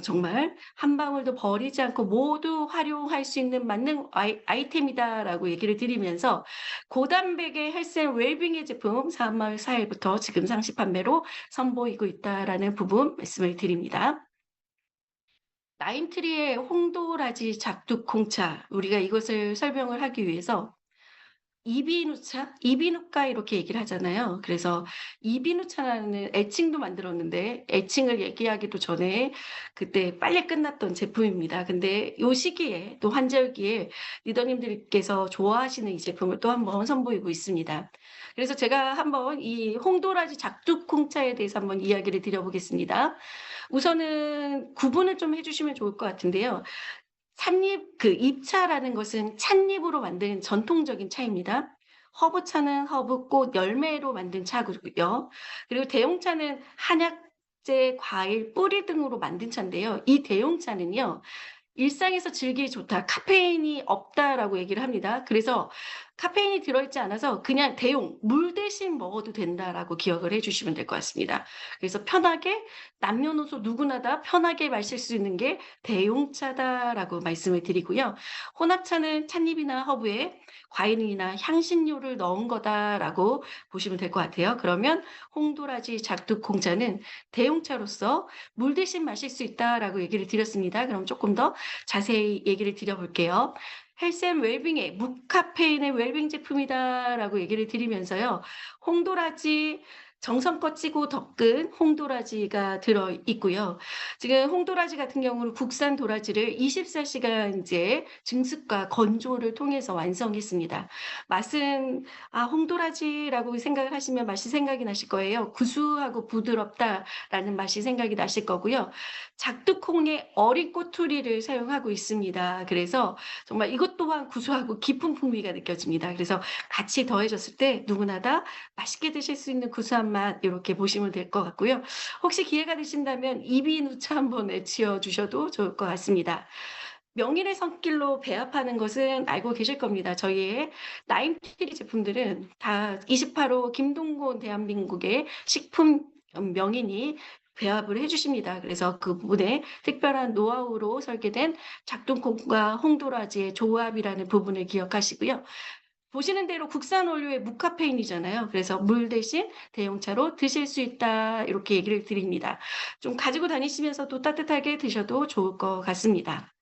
[SPEAKER 1] 정말 한 방울도 버리지 않고 모두 활용할 수 있는 만능 아이템이다라고 얘기를 드리면서 고단백의 헬스 앤 웰빙의 제품 3월 4일부터 지금 상시 판매로 선보이고 있다라는 부분 말씀을 드립니다. 나인트리의 홍도라지 작두콩차, 우리가 이것을 설명을 하기 위해서 이비인후차, 이비인후과 이렇게 얘기를 하잖아요. 그래서 이비인후차라는 애칭도 만들었는데 애칭을 얘기하기도 전에 그때 빨리 끝났던 제품입니다. 근데 요 시기에 또 환절기에 리더님들께서 좋아하시는 이 제품을 또 한번 선보이고 있습니다. 그래서 제가 한번 이 홍도라지 작두콩차에 대해서 한번 이야기를 드려보겠습니다. 우선은 구분을 좀 해주시면 좋을 것 같은데요. 찻잎 그 잎차라는 것은 찻잎으로 만든 전통적인 차입니다. 허브차는 허브꽃 열매로 만든 차고요. 그리고 대용차는 한약재, 과일, 뿌리 등으로 만든 차인데요. 이 대용차는요. 일상에서 즐기기 좋다. 카페인이 없다라고 얘기를 합니다. 그래서 카페인이 들어있지 않아서 그냥 대용, 물 대신 먹어도 된다라고 기억을 해 주시면 될 것 같습니다. 그래서 편하게 남녀노소 누구나 다 편하게 마실 수 있는 게 대용차다라고 말씀을 드리고요. 혼합차는 찻잎이나 허브에 과일이나 향신료를 넣은 거다라고 보시면 될 것 같아요. 그러면 홍도라지 작두콩차는 대용차로서 물 대신 마실 수 있다라고 얘기를 드렸습니다. 그럼 조금 더 자세히 얘기를 드려볼게요. 헬스 앤 웰빙의 무카페인의 웰빙 제품이다라고 얘기를 드리면서요. 홍도라지 정성껏 찌고 덕근 홍도라지가 들어 있고요. 지금 홍도라지 같은 경우는 국산 도라지를 24시간제 증습과 건조를 통해서 완성했습니다. 맛은 홍도라지라고 생각을 하시면 맛이 생각이 나실 거예요. 구수하고 부드럽다라는 맛이 생각이 나실 거고요. 작두콩의 어린 꼬투리를 사용하고 있습니다. 그래서 정말 이것 또한 구수하고 깊은 풍미가 느껴집니다. 그래서 같이 더해졌을 때 누구나 다 맛있게 드실 수 있는 구수한 맛 이렇게 보시면 될 것 같고요. 혹시 기회가 되신다면 이비인후차 한번 외치어 주셔도 좋을 것 같습니다. 명인의 손길로 배합하는 것은 알고 계실 겁니다. 저희의 나인티리 제품들은 다 28호 김동곤 대한민국의 식품 명인이 배합을 해 주십니다. 그래서 그 부분에 특별한 노하우로 설계된 작동콩과 홍도라지의 조합이라는 부분을 기억하시고요. 보시는 대로 국산 원료의 무카페인이잖아요. 그래서 물 대신 대용차로 드실 수 있다. 이렇게 얘기를 드립니다. 좀 가지고 다니시면서도 따뜻하게 드셔도 좋을 것 같습니다.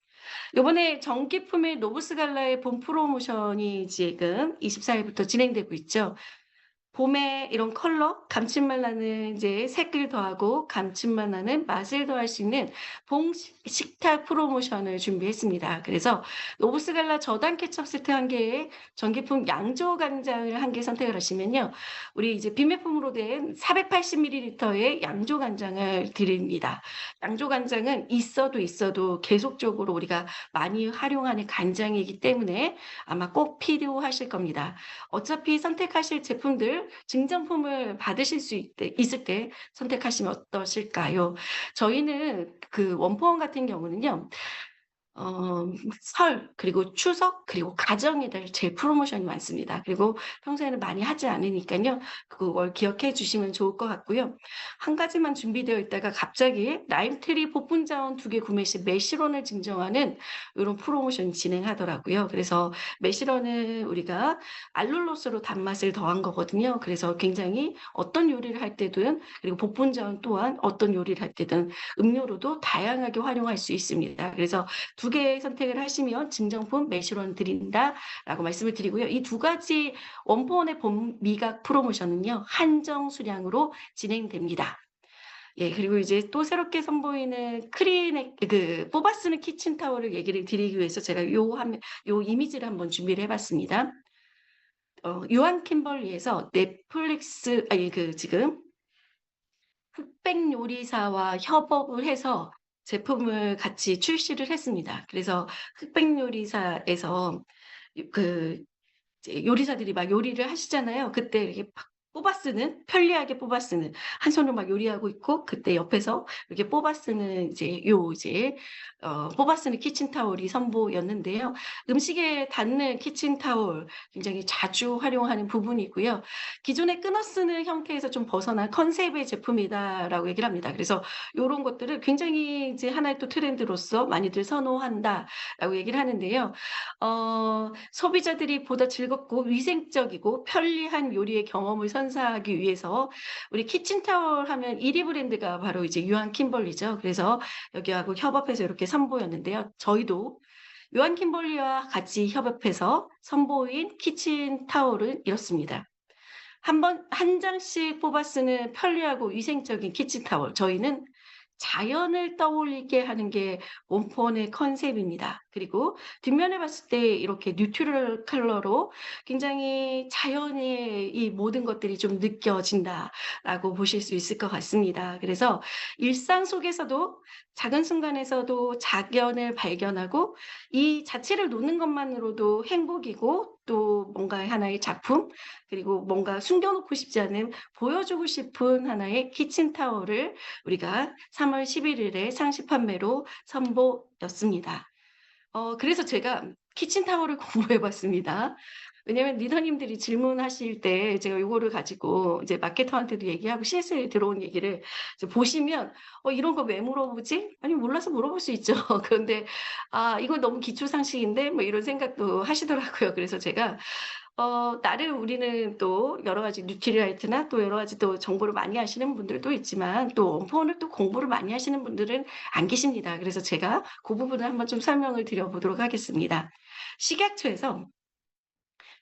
[SPEAKER 1] 요번에 정기품의 노브스 갈라의 본 프로모션이 지금 24일부터 진행되고 있죠. 봄에 이런 컬러, 감칠맛 나는 이제 색을 더하고 감칠맛 나는 맛을 더할 수 있는 봄 식탁 프로모션을 준비했습니다. 그래서 노브스 갈라 저당 케첩 세트 1개에 전기품 양조 간장을 1개 선택을 하시면요. 우리 이제 비매품으로 된 480ml의 양조 간장을 드립니다. 양조 간장은 있어도 계속적으로 우리가 많이 활용하는 간장이기 때문에 아마 꼭 필요하실 겁니다. 어차피 선택하실 제품들 증정품을 받으실 수 있을 때 선택하시면 어떠실까요? 저희는 그 원포원 같은 경우는요. 설 그리고 추석 그리고 가정의 달 제일 프로모션이 많습니다. 그리고 평소에는 많이 하지 않으니깐요. 그걸 기억해 주시면 좋을 것 같고요. 한 가지만 준비되어 있다가 갑자기 나인트리 복분자원 2개 구매 시 매실원을 증정하는 요런 프로모션이 진행하더라고요. 그래서 매실원은 우리가 알룰로스로 단맛을 더한 거거든요. 그래서 굉장히 어떤 요리를 할 때든 그리고 복분자원 또한 어떤 요리를 할 때든 음료로도 다양하게 활용할 수 있습니다. 그래서 2개 선택을 하시면 증정품 매실원 드린다라고 말씀을 드리고요. 이 2가지 원포원의 봄 미각 프로모션은요. 한정 수량으로 진행됩니다. 예, 그리고 이제 또 새롭게 선보이는 크리넥 그 뽑아 쓰는 키친타월을 얘기를 드리기 위해서 제가 요 이미지를 한번 준비를 해 봤습니다. 유한 킴벌리에서 넷플릭스 아니 그 지금 흑백 요리사와 협업을 해서 제품을 같이 출시를 했습니다. 그래서 흑백요리사에서 그 이제 요리사들이 막 요리를 하시잖아요. 그때 이렇게 막 뽑아 쓰는, 편리하게 뽑아 쓰는, 한 손으로 막 요리하고 있고 그때 옆에서 이렇게 뽑아 쓰는 이제 뽑아 쓰는 키친타올이 선보였는데요. 음식에 닿는 키친타올 굉장히 자주 활용하는 부분이고요. 기존에 끊어 쓰는 형태에서 좀 벗어난 컨셉의 제품이다라고 얘기를 합니다. 그래서 요런 것들을 굉장히 이제 하나의 또 트렌드로서 많이들 선호한다라고 얘기를 하는데요. 소비자들이 보다 즐겁고 위생적이고 편리한 요리의 경험을 선사하기 위해서 우리 키친타월 하면 1위 브랜드가 바로 이제 요한 킴벌리죠. 그래서 여기하고 협업해서 이렇게 선보였는데요. 저희도 요한 킴벌리와 같이 협업해서 선보인 키친타월은 이렇습니다. 한 장씩 뽑아 쓰는 편리하고 위생적인 키친타월. 저희는 자연을 떠올리게 하는 게 원폰의 컨셉입니다. 그리고 뒷면에 봤을 때 이렇게 뉴트럴 컬러로 굉장히 자연의 이 모든 것들이 좀 느껴진다라고 보실 수 있을 것 같습니다. 그래서 일상 속에서도 작은 순간에서도 자연을 발견하고 이 자체를 노는 것만으로도 행복이고 또 뭔가 하나의 작품 그리고 뭔가 숨겨놓고 싶지 않은 보여주고 싶은 하나의 키친타월을 우리가 3월 11일에 상시 판매로 선보였습니다. 그래서 제가 키친타월을 공부해 봤습니다. 왜냐면 리더님들이 질문하실 때 제가 요거를 가지고 이제 마케터한테도 얘기하고 CS에 들어온 얘기를 이제 보시면 이런 거 왜 물어보지?' 아니 몰라서 물어볼 수 있죠. 그런데 '아 이거 너무 기초 상식인데?' 뭐 이런 생각도 하시더라고요. 그래서 제가 나름 우리는 또 여러 가지 뉴트리라이트나 또 여러 가지 또 정보를 많이 아시는 분들도 있지만 또 원포원을 또 공부를 많이 하시는 분들은 안 계십니다. 그래서 제가 그 부분을 한번 좀 설명을 드려 보도록 하겠습니다. 식약처에서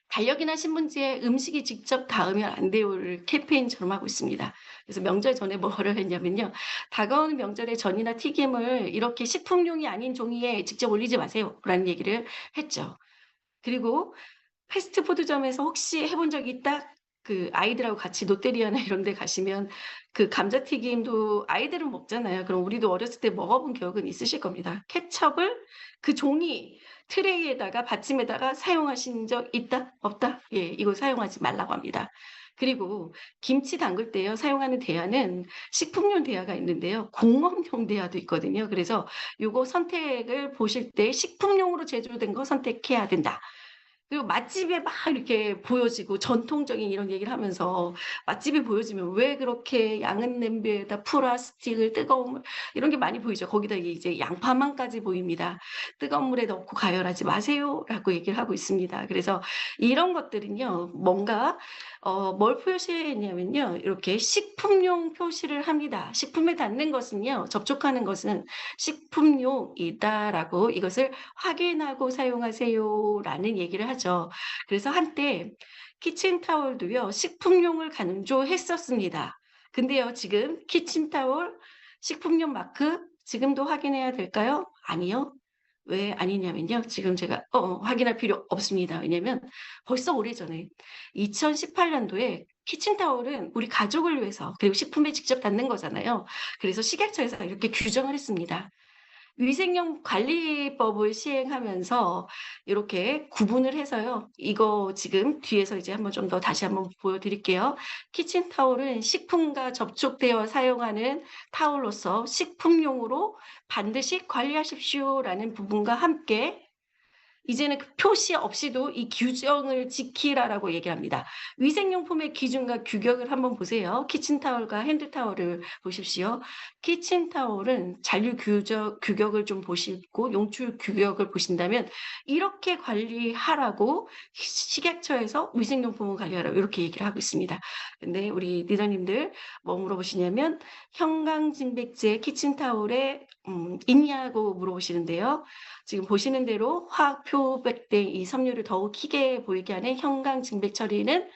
[SPEAKER 1] 달력이나 신문지에 "음식이 직접 닿으면 안 돼요."를 캠페인처럼 하고 있습니다. 그래서 명절 전에 뭐를 했냐면요. "다가오는 명절에 전이나 튀김을 이렇게 식품용이 아닌 종이에 직접 올리지 마세요."라는 얘기를 했죠. 그리고 패스트푸드점에서 혹시 해본 적이 있다? 그 아이들하고 같이 롯데리아나 이런 데 가시면 그 감자튀김도 아이들은 먹잖아요. 그럼 우리도 어렸을 때 먹어본 기억은 있으실 겁니다. 케첩을 그 종이 트레이에다가 받침에다가 사용하신 적 있다? 없다? 예. 이거 사용하지 말라고 합니다. 그리고 김치 담글 때요 사용하는 대야는 식품용 대야가 있는데요. 공업용 대야도 있거든요. 그래서 요거 선택을 보실 때 '식품용으로 제조된 거 선택해야 된다.' 그리고 맛집에 막 이렇게 보여지고 전통적인 이런 얘기를 하면서 맛집이 보여지면 왜 그렇게 양은 냄비에다 플라스틱을 뜨거운 물 이런 게 많이 보이죠. 거기다 이제 양파망까지 보입니다. "뜨거운 물에 넣고 가열하지 마세요."라고 얘기를 하고 있습니다. 그래서 이런 것들은요. 뭔가 뭘 표시했냐면요. 이렇게 식품용 표시를 합니다. 식품에 닿는 것은요. 접촉하는 것은 "식품용이다."라고 이것을 "확인하고 사용하세요."라는 얘기를 하죠. 그래서 한때 키친타올도요. 식품용을 강조했었습니다. 근데요 지금 키친타올 식품용 마크 지금도 확인해야 될까요? 아니요. 왜 아니냐면요. 지금 제가 확인할 필요 없습니다. 왜냐면 벌써 오래전에 2018 년도에 키친타올은 우리 가족을 위해서 그리고 식품에 직접 닿는 거잖아요. 그래서 식약처에서 이렇게 규정을 했습니다. 위생용 관리법을 시행하면서 이렇게 구분을 해서요. 이거 지금 뒤에서 이제 한번 좀 더 다시 한번 보여 드릴게요. 키친타올은 식품과 접촉되어 사용하는 타올로서 식품용으로 반드시 관리하십시오라는 부분과 함께 이제는 그 표시 없이도 이 규정을 지키라라고 얘기를 합니다. 위생용품의 기준과 규격을 한번 보세요. 키친타올과 핸드타올을 보십시오. 키친타올은 잔류 규격을 좀 보시고 용출 규격을 보신다면 이렇게 관리하라고 식약처에서 위생용품을 관리하라고 이렇게 얘기를 하고 있습니다. 근데 우리 리더님들 뭐 물어보시냐면 형광증백제 키친타올에 있냐고 물어보시는데요. 지금 보시는 대로 화학 표백된 이 섬유를 더욱 희게 보이게 하는 형광증백 처리는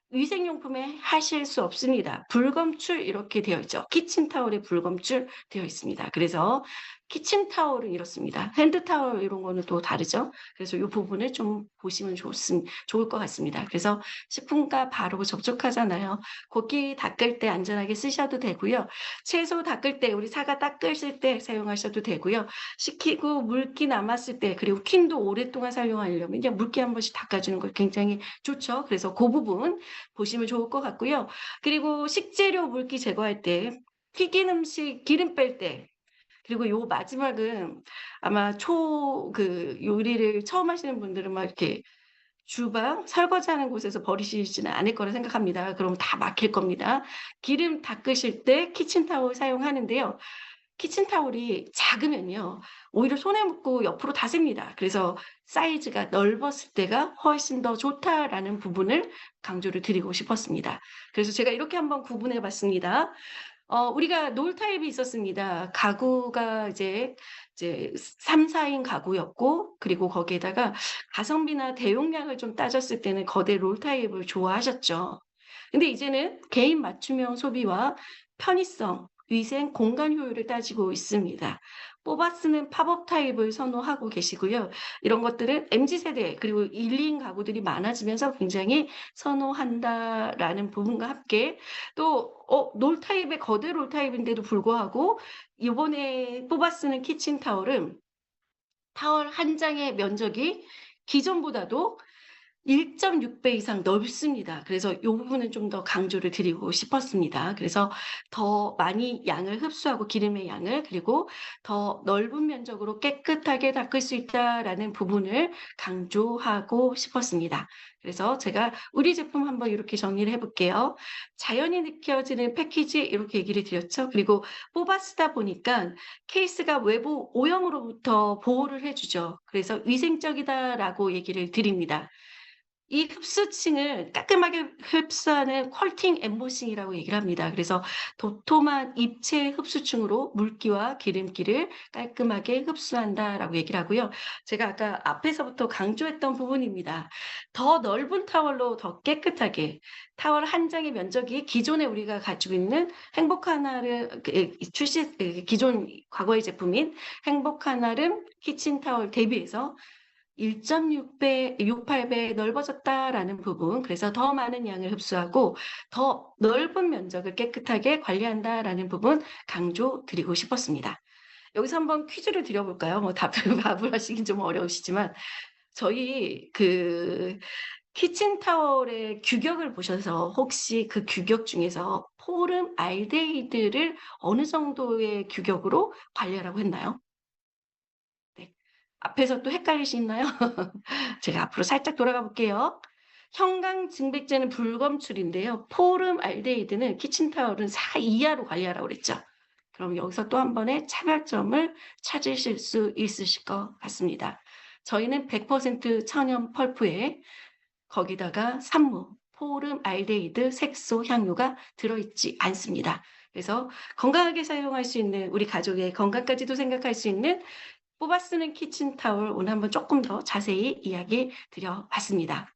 [SPEAKER 1] 위생용품에 하실 수 없습니다. 불검출 이렇게 되어 있죠. 키친타올에 불검출 되어 있습니다. 그래서 키친타월은 이렇습니다. 핸드타월 이런 거는 또 다르죠. 그래서 이 부분을 좀 보시면 좋을 것 같습니다. 그래서 식품과 바로 접촉하잖아요. 고기 닦을 때 안전하게 쓰셔도 되고요. 채소 닦을 때 우리 사과 닦으실 때 사용하셔도 되고요. 식히고 물기 남았을 때 그리고 퀸도 오랫동안 사용하려면 그냥 물기 한 번씩 닦아주는 거 굉장히 좋죠. 그래서 그 부분 보시면 좋을 것 같고요. 그리고 식재료 물기 제거할 때 튀긴 음식 기름 뺄 때 그리고 요 마지막은 아마 요리를 처음 하시는 분들은 막 이렇게 주방 설거지하는 곳에서 버리시지는 않을 거라 생각합니다. 그럼 다 막힐 겁니다. 기름 닦으실 때 키친타올 사용하는데요. 키친타올이 작으면요. 오히려 손에 묻고 옆으로 다 셉니다. 그래서 사이즈가 넓었을 때가 훨씬 더 좋다라는 부분을 강조를 드리고 싶었습니다. 그래서 제가 이렇게 한번 구분해 봤습니다. 우리가 놀 타입이 있었습니다. 가구가 이제 3-4인 가구였고 그리고 거기에다가 가성비나 대용량을 좀 따졌을 때는 거대 롤 타입을 좋아하셨죠. 근데 이제는 개인 맞춤형 소비와 편의성, 위생, 공간 효율을 따지고 있습니다. 뽑아 쓰는 팝업 타입을 선호하고 계시고요. 이런 것들은 MZ 세대 그리고 1-2인 가구들이 많아지면서 굉장히 선호한다라는 부분과 함께 또 롤 타입의 거대 롤 타입인데도 불구하고 이번에 뽑아 쓰는 키친 타월은 타월 한 장의 면적이 기존보다도 1.6배 이상 넓습니다. 그래서 요 부분은 좀 더 강조를 드리고 싶었습니다. 그래서 더 많이 양을 흡수하고 기름의 양을 그리고 더 넓은 면적으로 깨끗하게 닦을 수 있다라는 부분을 강조하고 싶었습니다. 그래서 제가 우리 제품 한번 이렇게 정리를 해 볼게요. 자연이 느껴지는 패키지 이렇게 얘기를 드렸죠. 그리고 뽑아 쓰다 보니까 케이스가 외부 오염으로부터 보호를 해 주죠. 그래서 "위생적이다."라고 얘기를 드립니다. 이 흡수층을 깔끔하게 흡수하는 퀄팅 엠보싱이라고 얘기를 합니다. 그래서 도톰한 입체 흡수층으로 물기와 기름기를 깔끔하게 흡수한다라고 얘기를 하고요. 제가 아까 앞에서부터 강조했던 부분입니다. 더 넓은 타월로 더 깨끗하게 타월 한 장의 면적이 기존에 우리가 가지고 있는 행복한 알음 기존 과거의 제품인 행복한 알음 키친타월 대비해서 1.6 배, 68배 넓어졌다라는 부분. 그래서 더 많은 양을 흡수하고 더 넓은 면적을 깨끗하게 관리한다라는 부분 강조드리고 싶었습니다. 여기서 한번 퀴즈를 드려 볼까요? 뭐 답을 답을 하시긴 좀 어려우시지만 저희 키친 타월의 규격을 보셔서 혹시 그 규격 중에서 포름 알데히드를 어느 정도의 규격으로 관리하라고 했나요? 네. 앞에서 또 헷갈리시나요? 제가 앞으로 살짝 돌아가 볼게요. 형광 증백제는 불검출인데요. 포름 알데히드는 키친타월은 4 이하로 관리하라고 그랬죠. 그럼 여기서 또 한 번의 차별점을 찾으실 수 있으실 것 같습니다. 저희는 100% 천연 펄프에 거기다가 산무, 포름 알데히드, 색소, 향료가 들어있지 않습니다. 그래서 건강하게 사용할 수 있는 우리 가족의 건강까지도 생각할 수 있는 뽑아 쓰는 키친타월 오늘 한번 조금 더 자세히 이야기 드려 봤습니다.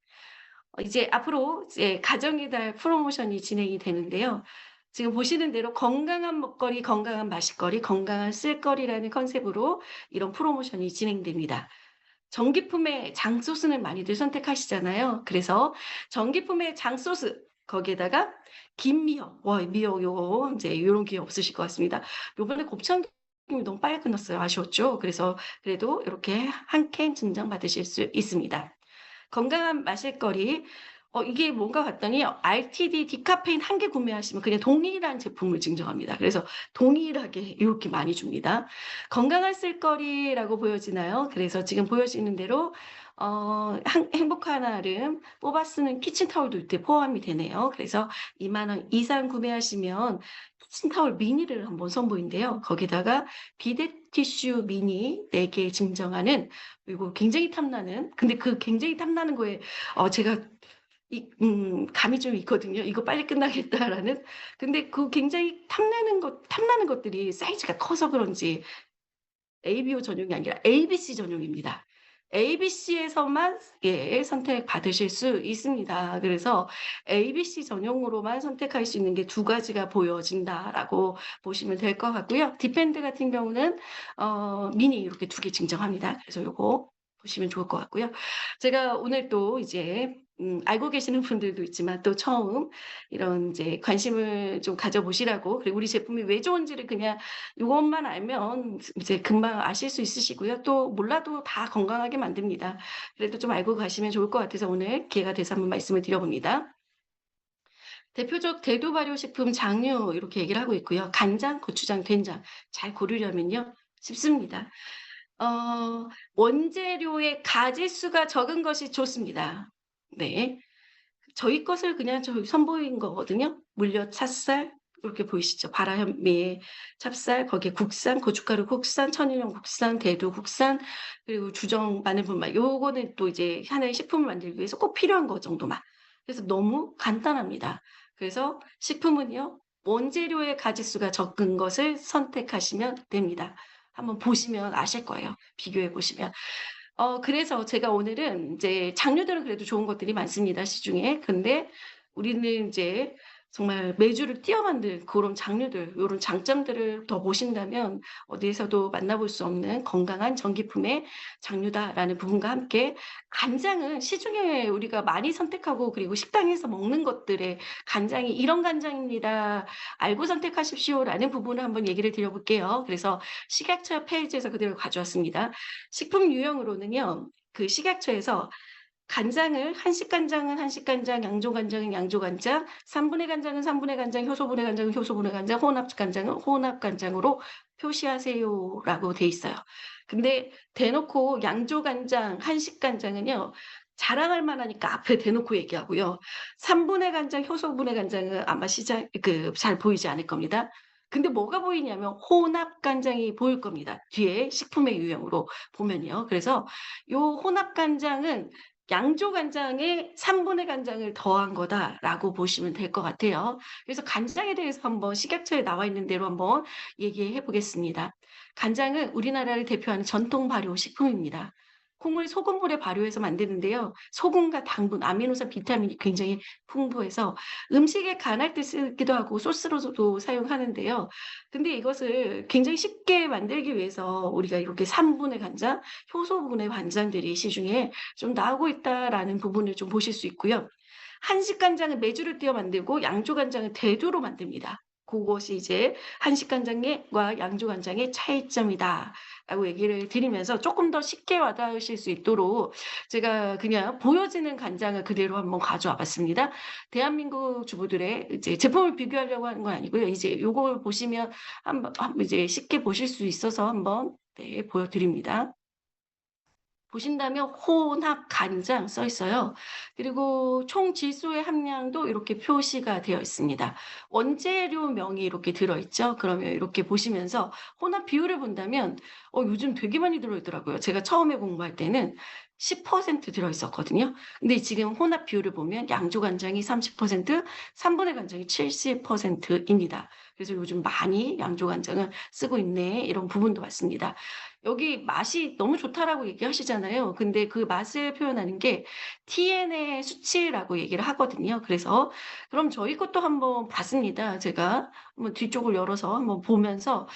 [SPEAKER 1] 이제 앞으로 이제 가정의 달 프로모션이 진행이 되는데요. 지금 보시는 대로 건강한 먹거리, 건강한 마실거리, 건강한 쓸거리라는 컨셉으로 이런 프로모션이 진행됩니다. 전기품의 장소스는 많이들 선택하시잖아요. 그래서 전기품의 장소스 거기에다가 긴 미역, 와 미역 요거 인제 요런 기억 없으실 것 같습니다. 요번에 곱창김이 너무 빨리 끝났어요. 아쉬웠죠? 그래서 그래도 요렇게 한 캔 증정받으실 수 있습니다. 건강한 마실거리 이게 뭔가 봤더니 RTD 디카페인 한 개 구매하시면 그냥 동일한 제품을 증정합니다. 그래서 동일하게 요렇게 많이 줍니다. 건강한 쓸거리라고 보여지나요? 그래서 지금 보여지는 대로 한 행복한 알음 뽑아 쓰는 키친타월도 이때 포함이 되네요. 그래서 2만 원 이상 구매하시면 키친타월 미니를 한번 선보인대요. 거기다가 비데 티슈 미니 4개 증정하는 그리고 굉장히 탐나는 근데 그 굉장히 탐나는 거에 제가 감이 좀 있거든요. '이거 빨리 끝나겠다.'라는. 근데 그 굉장히 탐나는 것들이 사이즈가 커서 그런지 ABO 전용이 아니라 ABC 전용입니다. ABC에서만 예 선택받으실 수 있습니다. 그래서 ABC 전용으로만 선택할 수 있는 게 두 가지가 보여진다라고 보시면 될 것 같고요. 디펜드 같은 경우는 미니 이렇게 두 개 증정합니다. 그래서 요거 보시면 좋을 것 같고요. 제가 오늘 또 이제 알고 계시는 분들도 있지만 또 처음 이런 이제 관심을 좀 가져 보시라고, 그리고 우리 제품이 왜 좋은지를 그냥 요것만 알면 이제 금방 아실 수 있으시고요. 또 몰라도 다 건강하게 만듭니다. 그래도 좀 알고 가시면 좋을 것 같아서 오늘 기회가 돼서 한번 말씀을 드려 봅니다. 대표적 대두 발효식품 장류 이렇게 얘기를 하고 있고요. 간장, 고추장, 된장 잘 고르려면요 쉽습니다. 원재료의 가짓수가 적은 것이 좋습니다. 네. 저희 것을 그냥 선보인 거거든요. 물엿, 찹쌀 이렇게 보이시죠? 바라현미, 찹쌀, 거기에 국산, 고춧가루 국산, 천일염 국산, 대두 국산, 그리고 주정, 마늘분말 요거는 또 이제 하나의 식품을 만들기 위해서 꼭 필요한 거 정도만. 그래서 너무 간단합니다. 그래서 식품은요, 원재료의 가짓수가 적은 것을 선택하시면 됩니다. 한번 보시면 아실 거예요, 비교해 보시면. 그래서 제가 오늘은 인제 장류들은 그래도 좋은 것들이 많습니다, 시중에. 근데 우리는 인제 정말 메주를 뛰어 만든 고런 장류들, 요런 장점들을 더 보신다면 어디에서도 만나볼 수 없는 건강한 전기품의 장류다라는 부분과 함께, 간장은 시중에 우리가 많이 선택하고 그리고 식당에서 먹는 것들의 간장이 "이런 간장입니다. 알고 선택하십시오."라는 부분을 한번 얘기를 드려 볼게요. 그래서 식약처 페이지에서 그대로 가져왔습니다. 식품 유형으로는요. 그 식약처에서 간장을 한식 간장은 한식 간장, 양조 간장은 양조 간장, 3 분의 간장은 3 분의 간장, 효소 분의 간장은 효소 분의 간장, 혼합 간장은 혼합 간장으로 표시하세요라고 돼 있어요. 근데 대놓고 양조 간장, 한식 간장은요, 자랑할 만하니까 앞에 대놓고 얘기하고요. 3 분의 간장, 효소 분의 간장은 아마 시장 잘 보이지 않을 겁니다. 근데 뭐가 보이냐면 혼합 간장이 보일 겁니다, 뒤에 식품의 유형으로 보면요. 그래서 요 혼합 간장은 양조 간장에 3 분의 간장을 더한 거다라고 보시면 될 것 같아요. 그래서 간장에 대해서 한번 식약처에 나와 있는 대로 한번 얘기해 보겠습니다. 간장은 우리나라를 대표하는 전통 발효 식품입니다. 콩을 소금물에 발효해서 만드는데요. 소금과 당분, 아미노산, 비타민이 굉장히 풍부해서 음식에 간할 때 쓰기도 하고 소스로도 사용하는데요. 근데 이것을 굉장히 쉽게 만들기 위해서 우리가 이렇게 3 분의 간장, 효소분의 간장들이 시중에 좀 나오고 있다라는 부분을 좀 보실 수 있고요. 한식 간장은 메주를 띄어 만들고 양조 간장은 대두로 만듭니다. 고것이 이제 한식 간장과 양조 간장의 차이점이다라고 얘기를 드리면서 쪼끔 더 쉽게 와 닿으실 수 있도록 제가 그냥 보여지는 간장을 그대로 한번 가져와 봤습니다. 대한민국 주부들의 이제 제품을 비교하려고 하는 건 아니고요. 이제 요걸 보시면 한번 이제 쉽게 보실 수 있어서 한번 네 보여 드립니다. 보신다면 혼합 간장 써 있어요. 그리고 총 질소의 함량도 이렇게 표시가 되어 있습니다. 원재료명이 이렇게 들어 있죠. 그러면 이렇게 보시면서 혼합 비율을 본다면 요즘 되게 많이 들어 있더라고요. 제가 처음에 공부할 때는 10% 들어 있었거든요. 근데 지금 혼합 비율을 보면 양조 간장이 30%, 3 분의 간장이 70% 입니다. 그래서 요즘 많이 양조 간장을 쓰고 있네, 이런 부분도 봤습니다. 여기 "맛이 너무 좋다."라고 얘기하시잖아요. 근데 그 맛을 표현하는 게 TN의 수치라고 얘기를 하거든요. 그래서 그럼 저희 것도 한번 봤습니다. 제가 한번 뒤쪽을 열어서 한번 보면서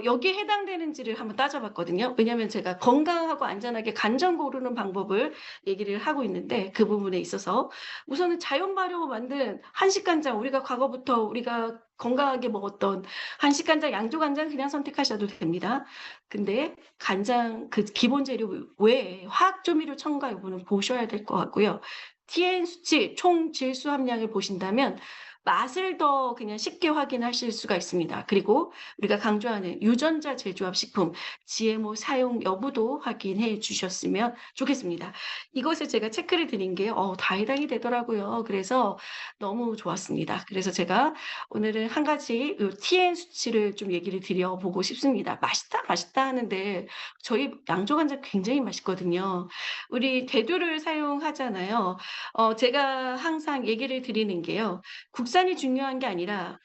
[SPEAKER 1] 여기에 해당되는지를 한번 따져 봤거든요. 왜냐하면 제가 건강하고 안전하게 간장 고르는 방법을 얘기를 하고 있는데, 그 부분에 있어서 우선은 자연 발효 만든 한식 간장, 우리가 과거부터 우리가 건강하게 먹었던 한식 간장, 양조 간장 그냥 선택하셔도 됩니다. 근데 간장 그 기본 재료 외에 화학 조미료 첨가 여부는 보셔야 될 것 같고요. TN 수치 총 질소 함량을 보신다면 맛을 더 그냥 쉽게 확인하실 수가 있습니다. 그리고 우리가 강조하는 유전자 제조합 식품 GMO 사용 여부도 확인해 주셨으면 좋겠습니다. 이것을 제가 체크를 드린 게 다 해당이 되더라고요. 그래서 너무 좋았습니다. 그래서 제가 오늘은 한 가지 요 TN 수치를 좀 얘기를 드려 보고 싶습니다. "맛있다, 맛있다." 하는데 저희 양조 간장 굉장히 맛있거든요. 우리 대두를 사용하잖아요. 제가 항상 얘기를 드리는 게요. 국산이 중요한 게 아니라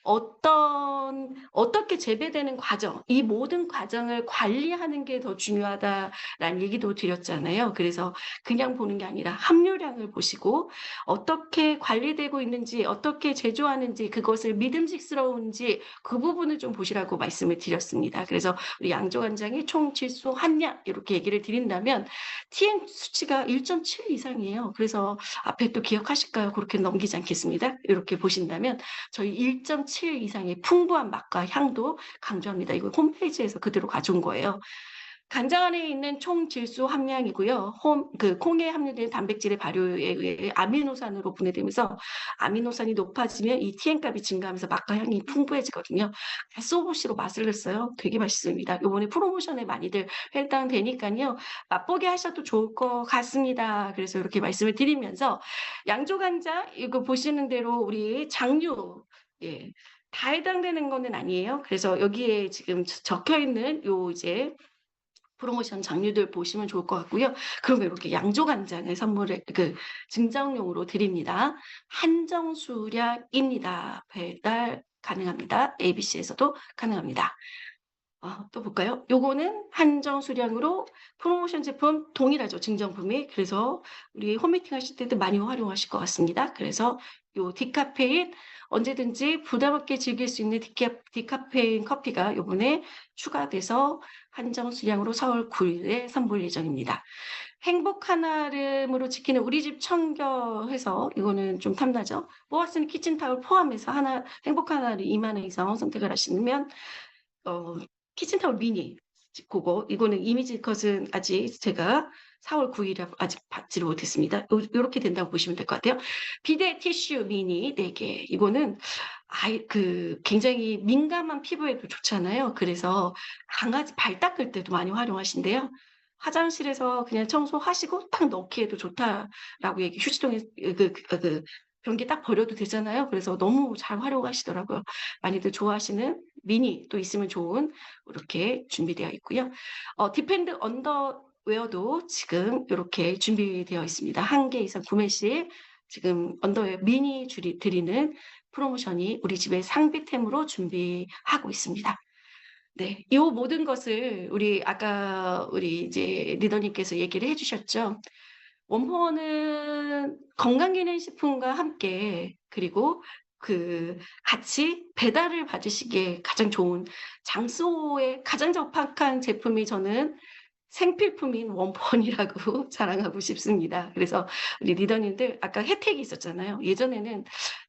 [SPEAKER 1] 어떻게 재배되는 과정, 이 모든 과정을 관리하는 게 더 중요하다라는 얘기도 드렸잖아요. 그래서 그냥 보는 게 아니라 함유량을 보시고 어떻게 관리되고 있는지, 어떻게 제조하는지, 그것을 믿음직스러운지 그 부분을 좀 보시라고 말씀을 드렸습니다. 그래서 우리 양조간장의 총 질소 함량 이렇게 얘기를 드린다면 TN 수치가 1.7 이상이에요. 그래서 앞에 또 기억하실까요? 그렇게 넘기지 않겠습니다. 이렇게 보신다면 저희 1.7 이상의 풍부한 맛과 향도 강조합니다. 이거 홈페이지에서 그대로 가져온 거예요. 간장 안에 있는 총 질소 함량이고요. 콩에 함유된 단백질의 발효에 의해 아미노산으로 분해되면서 아미노산이 높아지면 이 TN 값이 증가하면서 맛과 향이 풍부해지거든요. 소보시로 맛을 냈어요. 되게 맛있습니다. 요번에 프로모션에 많이들 해당되니까요. 맛보게 하셔도 좋을 것 같습니다. 그래서 이렇게 말씀을 드리면서 양조간장 이거 보시는 대로 우리 장류 예. 다 해당되는 거는 아니에요. 그래서 여기에 지금 적혀 있는 요 이제 프로모션 장류들 보시면 좋을 것 같고요. 그러면 이렇게 양조간장을 선물을 증정용으로 드립니다. 한정 수량입니다. 배달 가능합니다. ABC에서도 가능합니다. 또 볼까요? 요거는 한정 수량으로 프로모션 제품 동일하죠, 증정품이. 그래서 우리 홈미팅 하실 때도 많이 활용하실 것 같습니다. 그래서 요 디카페인 언제든지 부담 없게 즐길 수 있는 디카페인 커피가 요번에 추가돼서 한정 수량으로 4월 9일에 선보일 예정입니다. 행복 한아름으로 지키는 우리 집 청겨해서 이거는 좀 탐나죠? 모아쓰는 키친타올 포함해서 행복 한아름 2만 원 이상 선택을 하시면 어 키친타올 미니 그거 이거는 이미지 컷은 아직 제가 4월 9일에 아직 받지를 못했습니다. 요렇게 된다고 보시면 될 것 같아요. 비데 티슈 미니 4개 이거는 굉장히 민감한 피부에도 좋잖아요. 그래서 강아지 발 닦을 때도 많이 활용하신대요. 화장실에서 그냥 청소하시고 딱 넣기에도 좋다라고 휴지통에 변기 딱 버려도 되잖아요. 그래서 너무 잘 활용하시더라고요. 많이들 좋아하시는 미니 또 있으면 좋은 이렇게 준비되어 있고요. 디펜드 언더웨어도 지금 이렇게 준비되어 있습니다. 1개 이상 구매 시 지금 언더웨어 미니 드리는 프로모션이 우리 집의 상비템으로 준비하고 있습니다. 네. 이 모든 것을 아까 우리 이제 리더님께서 얘기를 해 주셨죠. 원포원은 건강기능식품과 함께 그리고 같이 배달을 받으시기에 가장 좋은 장소에 가장 적합한 제품이 저는 생필품인 원펀이라고 자랑하고 싶습니다. 그래서 우리 리더님들 아까 혜택이 있었잖아요. 예전에는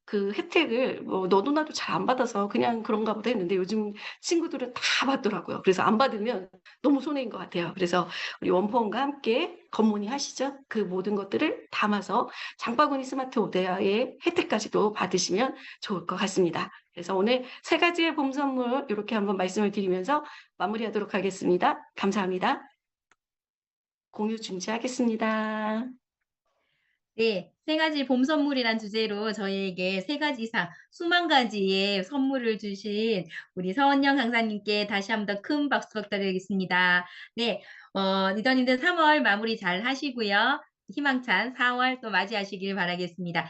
[SPEAKER 1] 그 혜택을 뭐 너도 나도 잘 안 받아서 그냥 그런가 보다 했는데 요즘 친구들은 다 받더라고요. 그래서 안 받으면 너무 손해인 것 같아요. 그래서 우리 원펀과 함께 겉무늬 하시죠? 그 모든 것들을 담아서 장바구니 스마트 오데아의 혜택까지도 받으시면 좋을 것 같습니다. 그래서 오늘 3가지의 봄 선물 이렇게 한번 말씀을 드리면서 마무리하도록 하겠습니다. 감사합니다. 공유 중지하겠습니다.
[SPEAKER 2] 네. 3가지 봄 선물이란 주제로 저희에게 3가지 이상 수만 가지의 선물을 주신 우리 서원영 강사님께 다시 한번 더 큰 박수 부탁드리겠습니다. 네. 리더님들 3월 마무리 잘 하시고요. 희망찬 4월 또 맞이하시길 바라겠습니다.